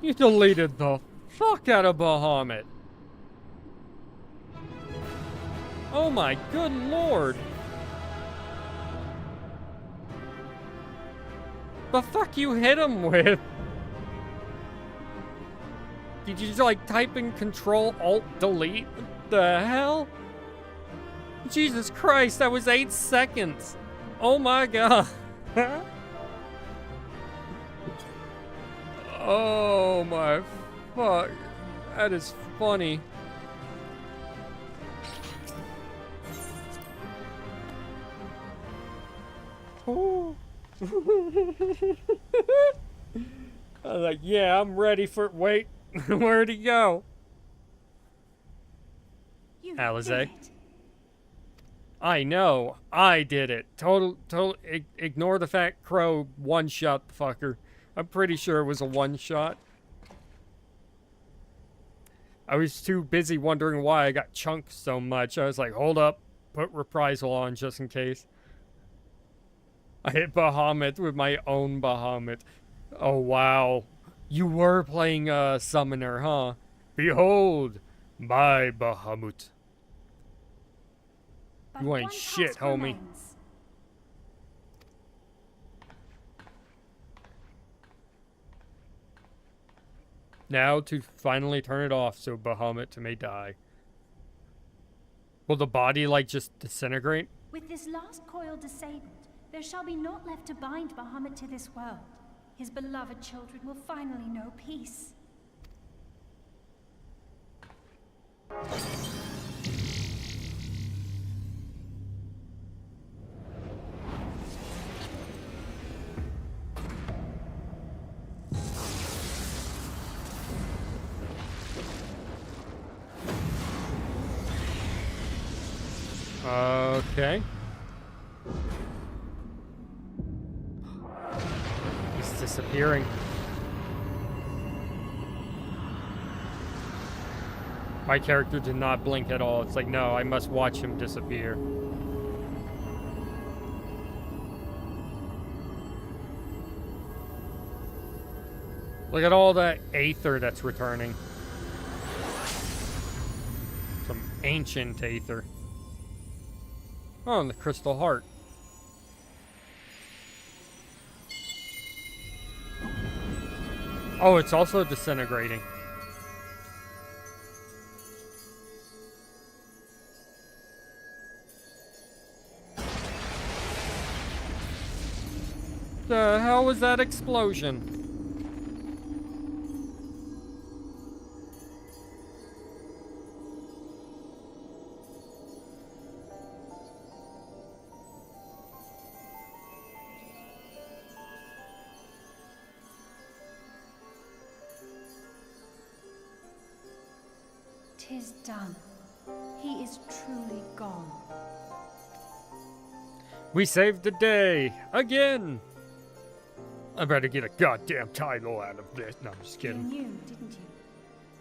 You deleted the fuck out of Bahamut. Oh my good lord. The fuck you hit him with? Did you just like type in Control Alt Delete? What the hell? Jesus Christ, that was 8 seconds. Oh my god. Oh my fuck. That is funny. Oh. I was like, yeah, I'm ready for... Wait, where'd he go? Alisaie. did it. I know. I did it. Ignore the fact Crow one-shot the fucker. I'm pretty sure it was a one-shot. I was too busy wondering why I got chunked so much. I was like, hold up. Put reprisal on just in case. I hit Bahamut with my own Bahamut. Oh, wow. You were playing a summoner, huh? Behold, my Bahamut. But You ain't one shit, task homie. remains. Now to finally turn it off so Bahamut may die. Will the body, like, just disintegrate? With this last coil disabled, there shall be naught left to bind Bahamut to this world. His beloved children will finally know peace. Okay. He's disappearing. My character did not blink at all. It's like, no, I must watch him disappear. Look at all that aether that's returning. Some ancient aether. Oh, and the crystal heart. Oh, it's also disintegrating. The hell was that explosion? Tis done. He is truly gone. We saved the day again. I better get a goddamn title out of this. No, I'm just You kidding. knew, didn't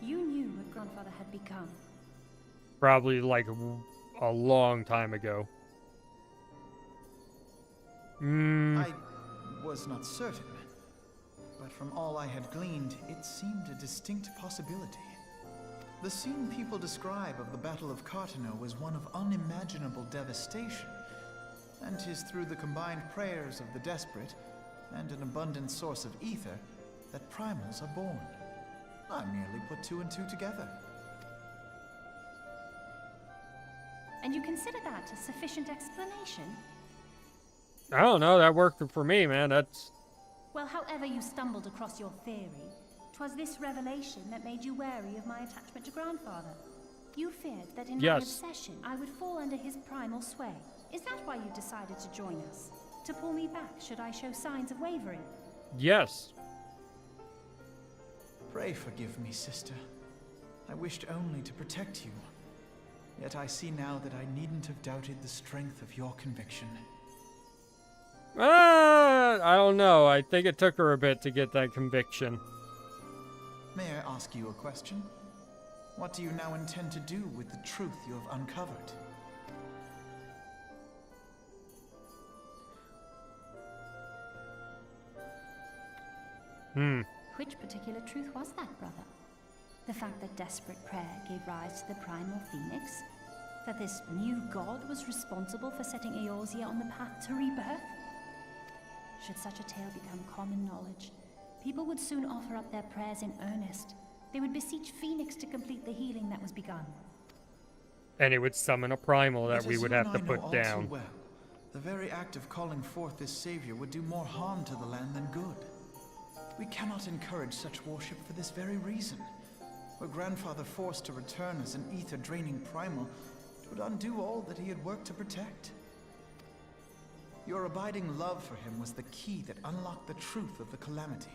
you? You knew what Grandfather had become. Probably like a long time ago. I was not certain, but from all I had gleaned, it seemed a distinct possibility. The scene people describe of the Battle of Cartano was one of unimaginable devastation, and 'tis through the combined prayers of the desperate and an abundant source of ether that primals are born. I merely put two and two together. And you consider that a sufficient explanation? I don't know. That worked for me, man. That's Well, however you stumbled across your theory, 'twas this revelation that made you wary of my attachment to Grandfather. You feared that in my Yes. obsession, I would fall under his primal sway. Is that why you decided to join us? To pull me back should I show signs of wavering? yes. Pray forgive me, sister. I wished only to protect you. Yet I see now that I needn't have doubted the strength of your conviction. I don't know. I think it took her a bit to get that conviction. May I ask you a question? What do you now intend to do with the truth you have uncovered? Which particular truth was that, brother? The fact that desperate prayer gave rise to the primal phoenix? That this new god was responsible for setting Eorzea on the path to rebirth? Should such a tale become common knowledge, people would soon offer up their prayers in earnest. They would beseech Phoenix to complete the healing that was begun. And it would summon a primal that But we as would you have and to I know put all down. too well, the very act of calling forth this savior would do more harm to the land than good. We cannot encourage such worship for this very reason. Were Grandfather forced to return as an ether-draining primal, it would undo all that he had worked to protect. Your abiding love for him was the key that unlocked the truth of the calamity.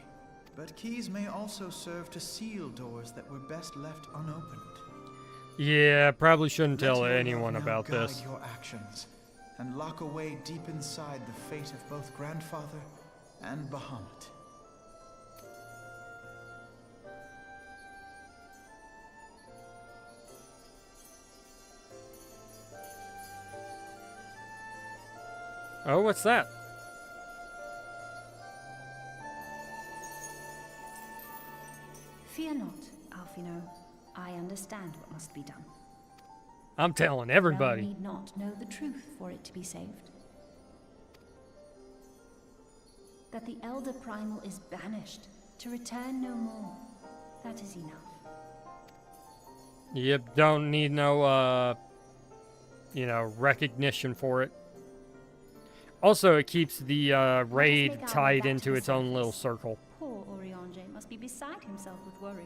But keys may also serve to seal doors that were best left unopened. Yeah, probably shouldn't Let tell your love anyone now about guide this. your actions and lock away deep inside the fate of both Grandfather and Bahamut. Oh, what's that? Fear not, Alfino. I understand what must be done. I'm telling Realm everybody. need not know the truth for it to be saved. That the Elder Primal is banished, to return no more. That is enough. Yep, don't need no, recognition for it. Also, it keeps the raid make our way tied back to into the its own little surface. circle. Poor Oriange must be beside himself with worry.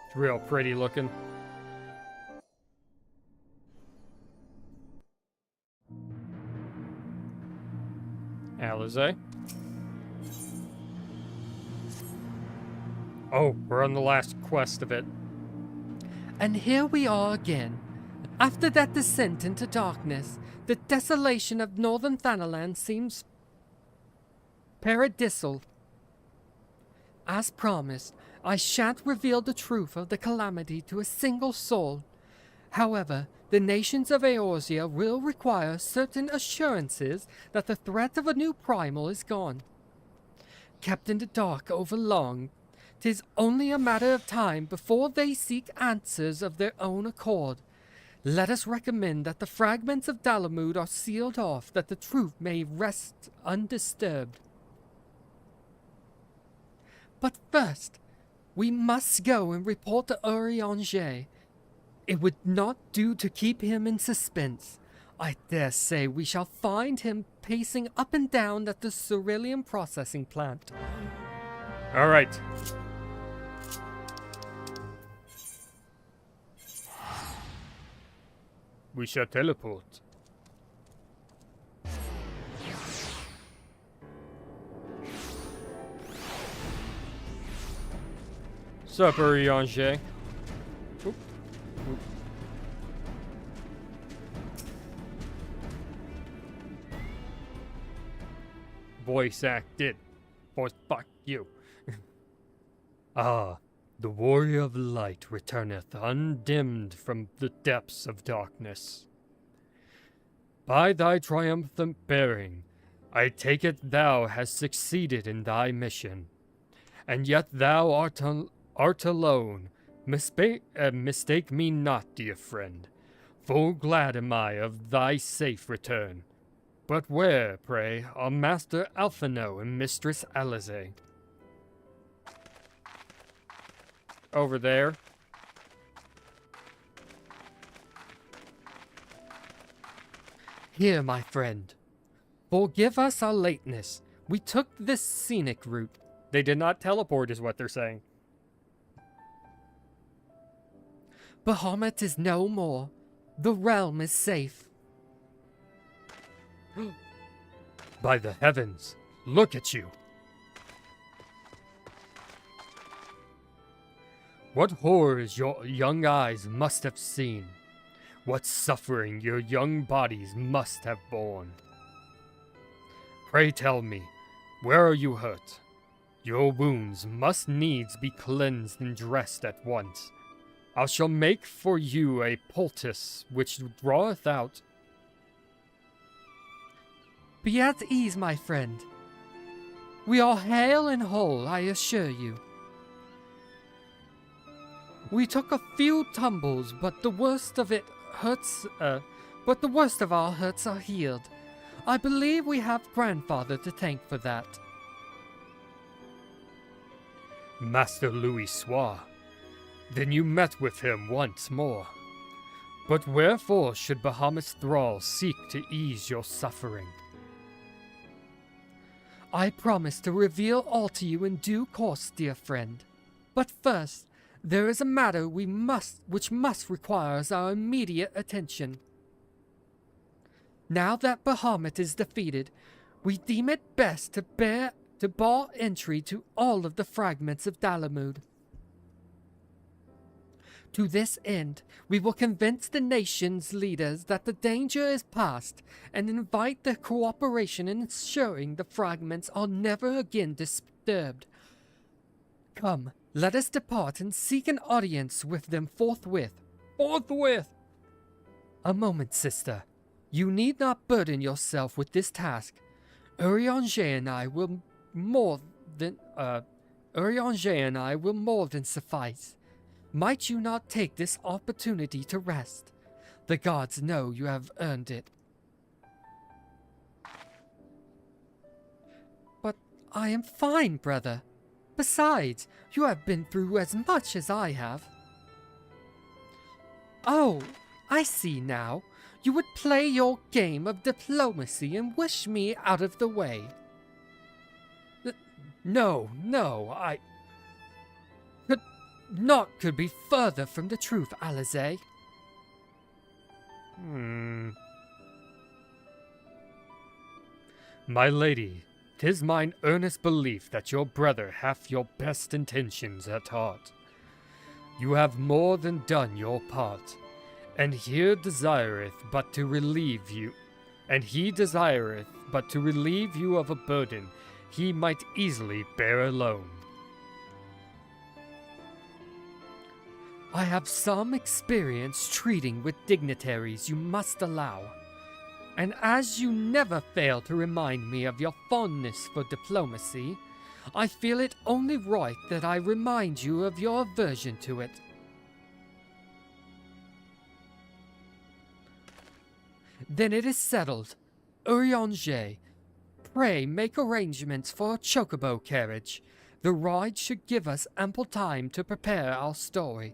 It's real pretty looking. Alisaie. Oh, we're on the last quest of it. And here we are again. After that descent into darkness, the desolation of northern Thanalan seems paradisal. As promised, I shan't reveal the truth of the calamity to a single soul. However, the nations of Eorzea will require certain assurances that the threat of a new primal is gone. Kept in the dark over long, 'tis only a matter of time before they seek answers of their own accord. Let us recommend that the fragments of Dalamud are sealed off, that the truth may rest undisturbed. But first, we must go and report to Oriange. It would not do to keep him in suspense. I dare say we shall find him pacing up and down at the Cerulean processing plant. All right. We shall teleport. Sup, Oriange? Oop. Oop. Voice acted. Voice fuck you. Ah, the warrior of light returneth undimmed from the depths of darkness. By thy triumphant bearing, I take it thou hast succeeded in thy mission, and yet thou art alone. Mistake me not, dear friend. Full glad am I of thy safe return. But where, pray, are Master Alphino and Mistress Alisaie? Over there. Here, my friend. Forgive us our lateness. We took this scenic route. They did not teleport, is what they're saying. Bahamut is no more. The realm is safe. By the heavens, look at you. What horrors your young eyes must have seen. What suffering your young bodies must have borne. Pray tell me, where are you hurt? Your wounds must needs be cleansed and dressed at once. I shall make for you a poultice which draweth out. Be at ease, my friend. We are hale and whole, I assure you. We took a few tumbles, but the worst of our hurts are healed. I believe we have Grandfather to thank for that. Master Louis Soir. Then you met with him once more. But wherefore should Bahamut's thrall seek to ease your suffering? I promise to reveal all to you in due course, dear friend. But first, there is a matter which must require our immediate attention. Now that Bahamut is defeated, we deem it best to bar entry to all of the fragments of Dalamud. To this end, we will convince the nation's leaders that the danger is past and invite their cooperation in ensuring the fragments are never again disturbed. Come, let us depart and seek an audience with them forthwith. Forthwith! A moment, sister. You need not burden yourself with this task. Urianger and I will more than suffice. Might you not take this opportunity to rest? The gods know you have earned it. But I am fine, brother. Besides, you have been through as much as I have. Oh, I see now. You would play your game of diplomacy and wish me out of the way. No, I... Naught could be further from the truth, Alisaie. My lady, 'tis mine earnest belief that your brother hath your best intentions at heart. You have more than done your part, and he desireth but to relieve you of a burden he might easily bear alone. I have some experience treating with dignitaries, you must allow. And as you never fail to remind me of your fondness for diplomacy, I feel it only right that I remind you of your aversion to it. Then it is settled. Urianger, pray make arrangements for a chocobo carriage. The ride should give us ample time to prepare our story.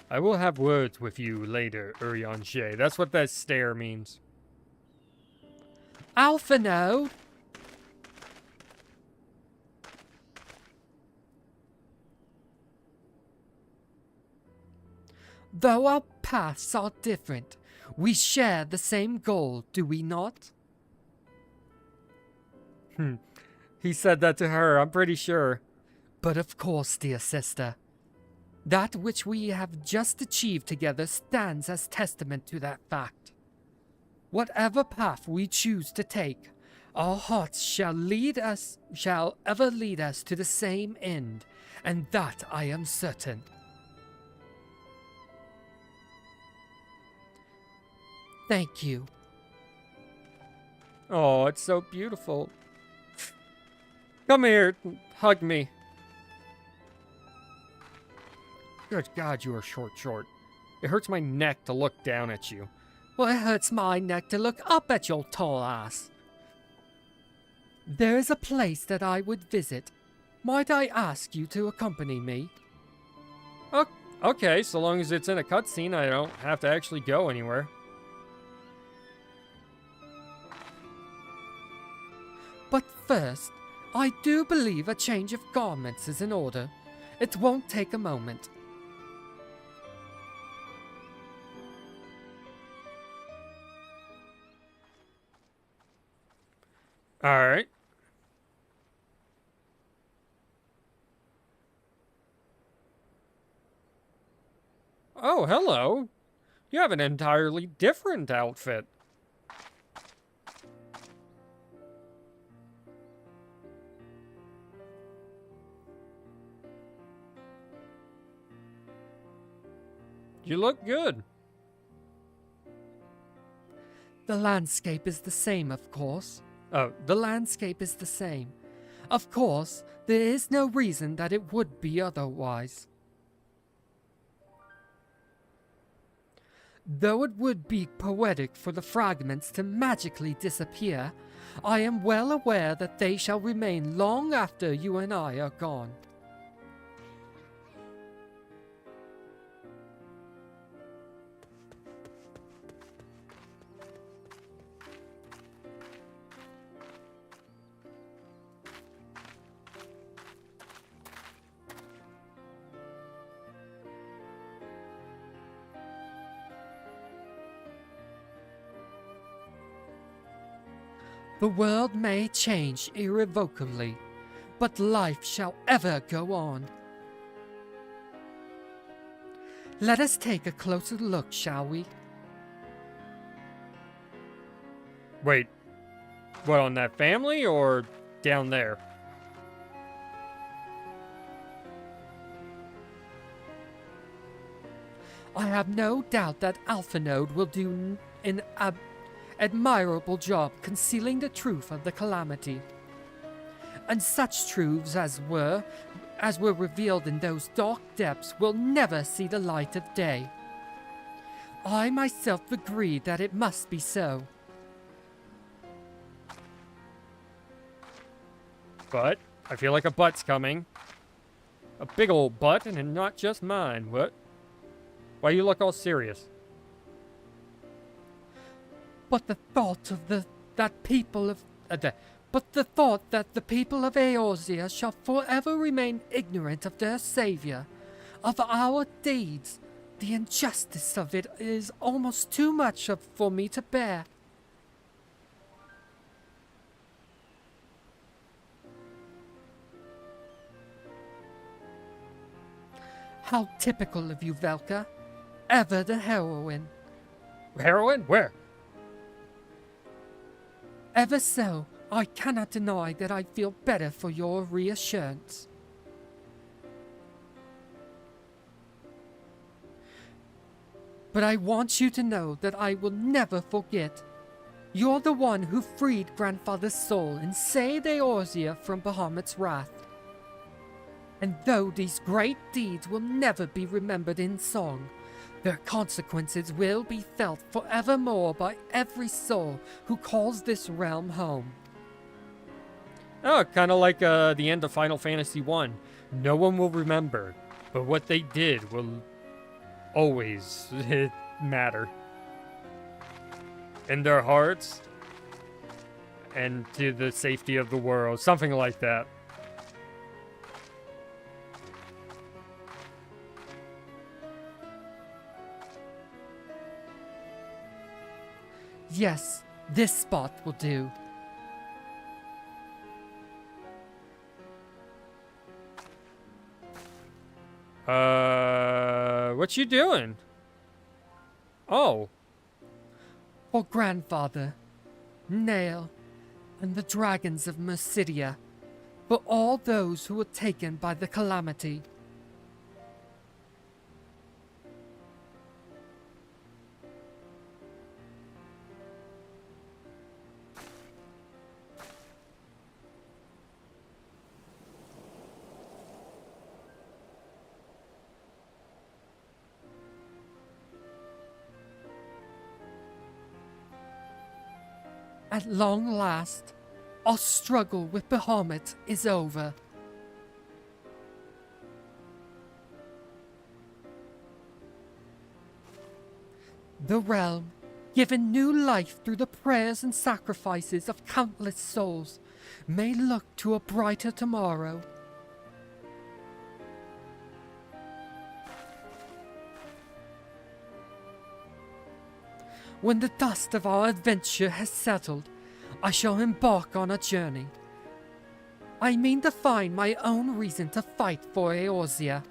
I will have words with you later, Urianger. That's what that stare means. Alphino! Though our paths are different, we share the same goal, do we not? He said that to her, I'm pretty sure. But of course, dear sister. That which we have just achieved together stands as testament to that fact. Whatever path we choose to take, our hearts shall ever lead us to the same end, and that I am certain. Thank you. Oh, it's so beautiful. Come here, hug me. Good God, you are short. It hurts my neck to look down at you. Well, it hurts my neck to look up at your tall ass. There is a place that I would visit. Might I ask you to accompany me? Okay, so long as it's in a cutscene, I don't have to actually go anywhere. But first, I do believe a change of garments is in order. It won't take a moment. Alright. Oh, hello. You have an entirely different outfit. You look good. The landscape is the same, of course. The landscape is the same. Of course, there is no reason that it would be otherwise. Though it would be poetic for the fragments to magically disappear, I am well aware that they shall remain long after you and I are gone. The world may change irrevocably, but life shall ever go on. Let us take a closer look, shall we? Wait, what, on that family or down there? I have no doubt that Alpha Node will do an admirable job concealing the truth of the calamity. And such truths as were revealed in those dark depths will never see the light of day. I myself agree that it must be so. But I feel like a butt's coming. A big old butt, and not just mine. What? Why you look all serious? But the thought of the people of Eorzea shall forever remain ignorant of their savior, of our deeds. The injustice of it is almost too much for me to bear. How typical of you, Velka. Ever the heroine. Heroin? Where? Ever so, I cannot deny that I feel better for your reassurance. But I want you to know that I will never forget. You're the one who freed Grandfather's soul and saved Eorzea from Bahamut's wrath. And though these great deeds will never be remembered in song, their consequences will be felt forevermore by every soul who calls this realm home. Oh, kind of like the end of Final Fantasy 1. No one will remember, but what they did will always matter. In their hearts, and to the safety of the world. Something like that. Yes, this spot will do. What you doing? Oh. For Grandfather, Nail, and the dragons of Mercidia, for all those who were taken by the calamity. At long last, our struggle with Bahamut is over. The realm, given new life through the prayers and sacrifices of countless souls, may look to a brighter tomorrow. When the dust of our adventure has settled, I shall embark on a journey. I mean to find my own reason to fight for Eorzea.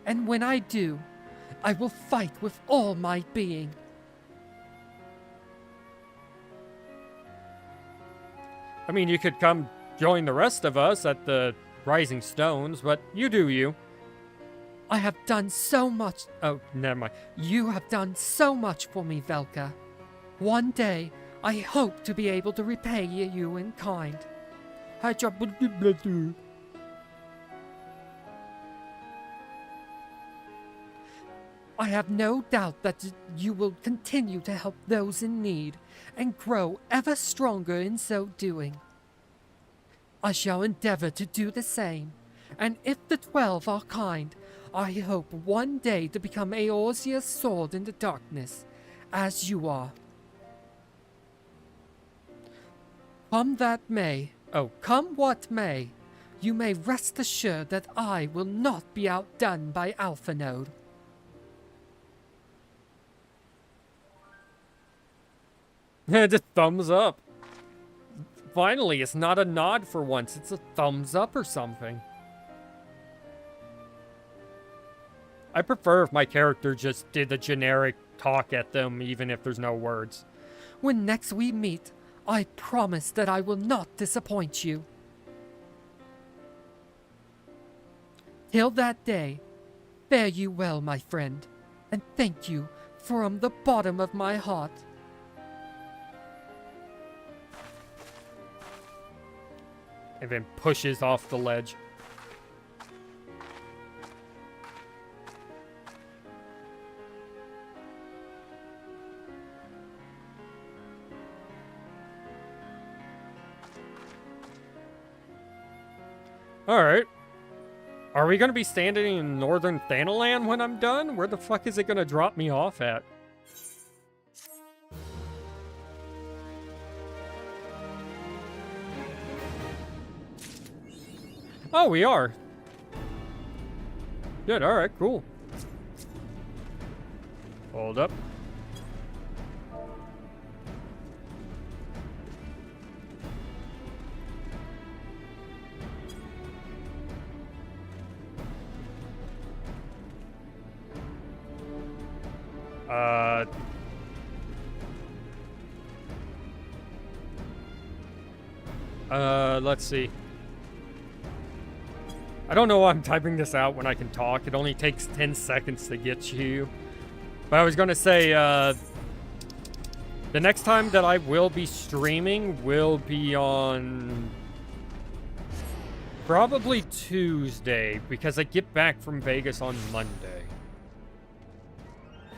And when I do, I will fight with all my being. I mean, you could come join the rest of us at the Rising Stones, but you do you. I have done so much. Oh, never mind. You have done so much for me, Velka. One day, I hope to be able to repay you in kind. I have no doubt that you will continue to help those in need and grow ever stronger in so doing. I shall endeavor to do the same, and if the 12 are kind, I hope one day to become Eorzea's sword in the darkness, as you are. Come what may, you may rest assured that I will not be outdone by Alpha Node. Just thumbs up. Finally, it's not a nod for once. It's a thumbs up or something. I prefer if my character just did the generic talk at them, even if there's no words. When next we meet, I promise that I will not disappoint you. Till that day, fare you well, my friend, and thank you from the bottom of my heart. And then pushes off the ledge. Alright. Are we gonna be standing in northern Thanalan when I'm done? Where the fuck is it gonna drop me off at? Oh, we are. Good, alright, cool. Hold up. Let's see. I don't know why I'm typing this out when I can talk. It only takes 10 seconds to get you. But I was gonna say, the next time that I will be streaming will be on probably Tuesday, because I get back from Vegas on Monday.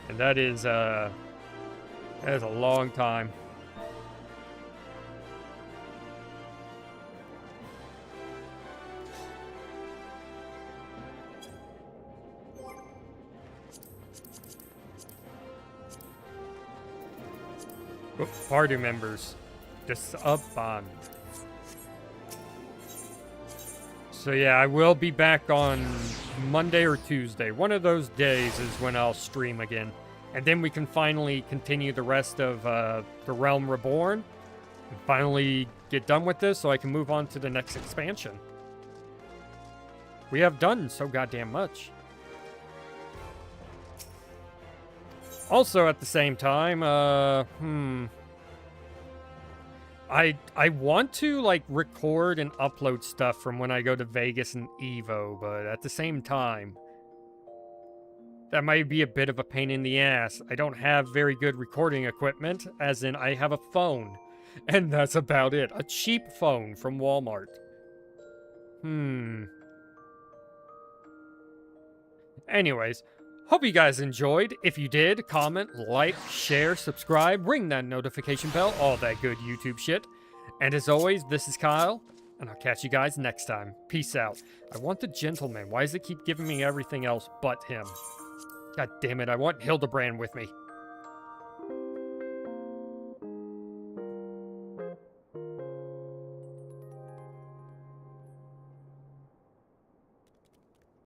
And that is a long time. Party members, disband. So yeah, I will be back on Monday or Tuesday. One of those days is when I'll stream again. And then we can finally continue the rest of the Realm Reborn. And finally get done with this so I can move on to the next expansion. We have done so goddamn much. Also, at the same time, I want to, like, record and upload stuff from when I go to Vegas and Evo, but at the same time, that might be a bit of a pain in the ass. I don't have very good recording equipment, as in I have a phone, and that's about it. A cheap phone from Walmart. Anyways, hope you guys enjoyed. If you did, comment, like, share, subscribe, ring that notification bell, all that good YouTube shit. And as always, this is Kyle, and I'll catch you guys next time. Peace out. I want the gentleman. Why does it keep giving me everything else but him? God damn it, I want Hildebrand with me.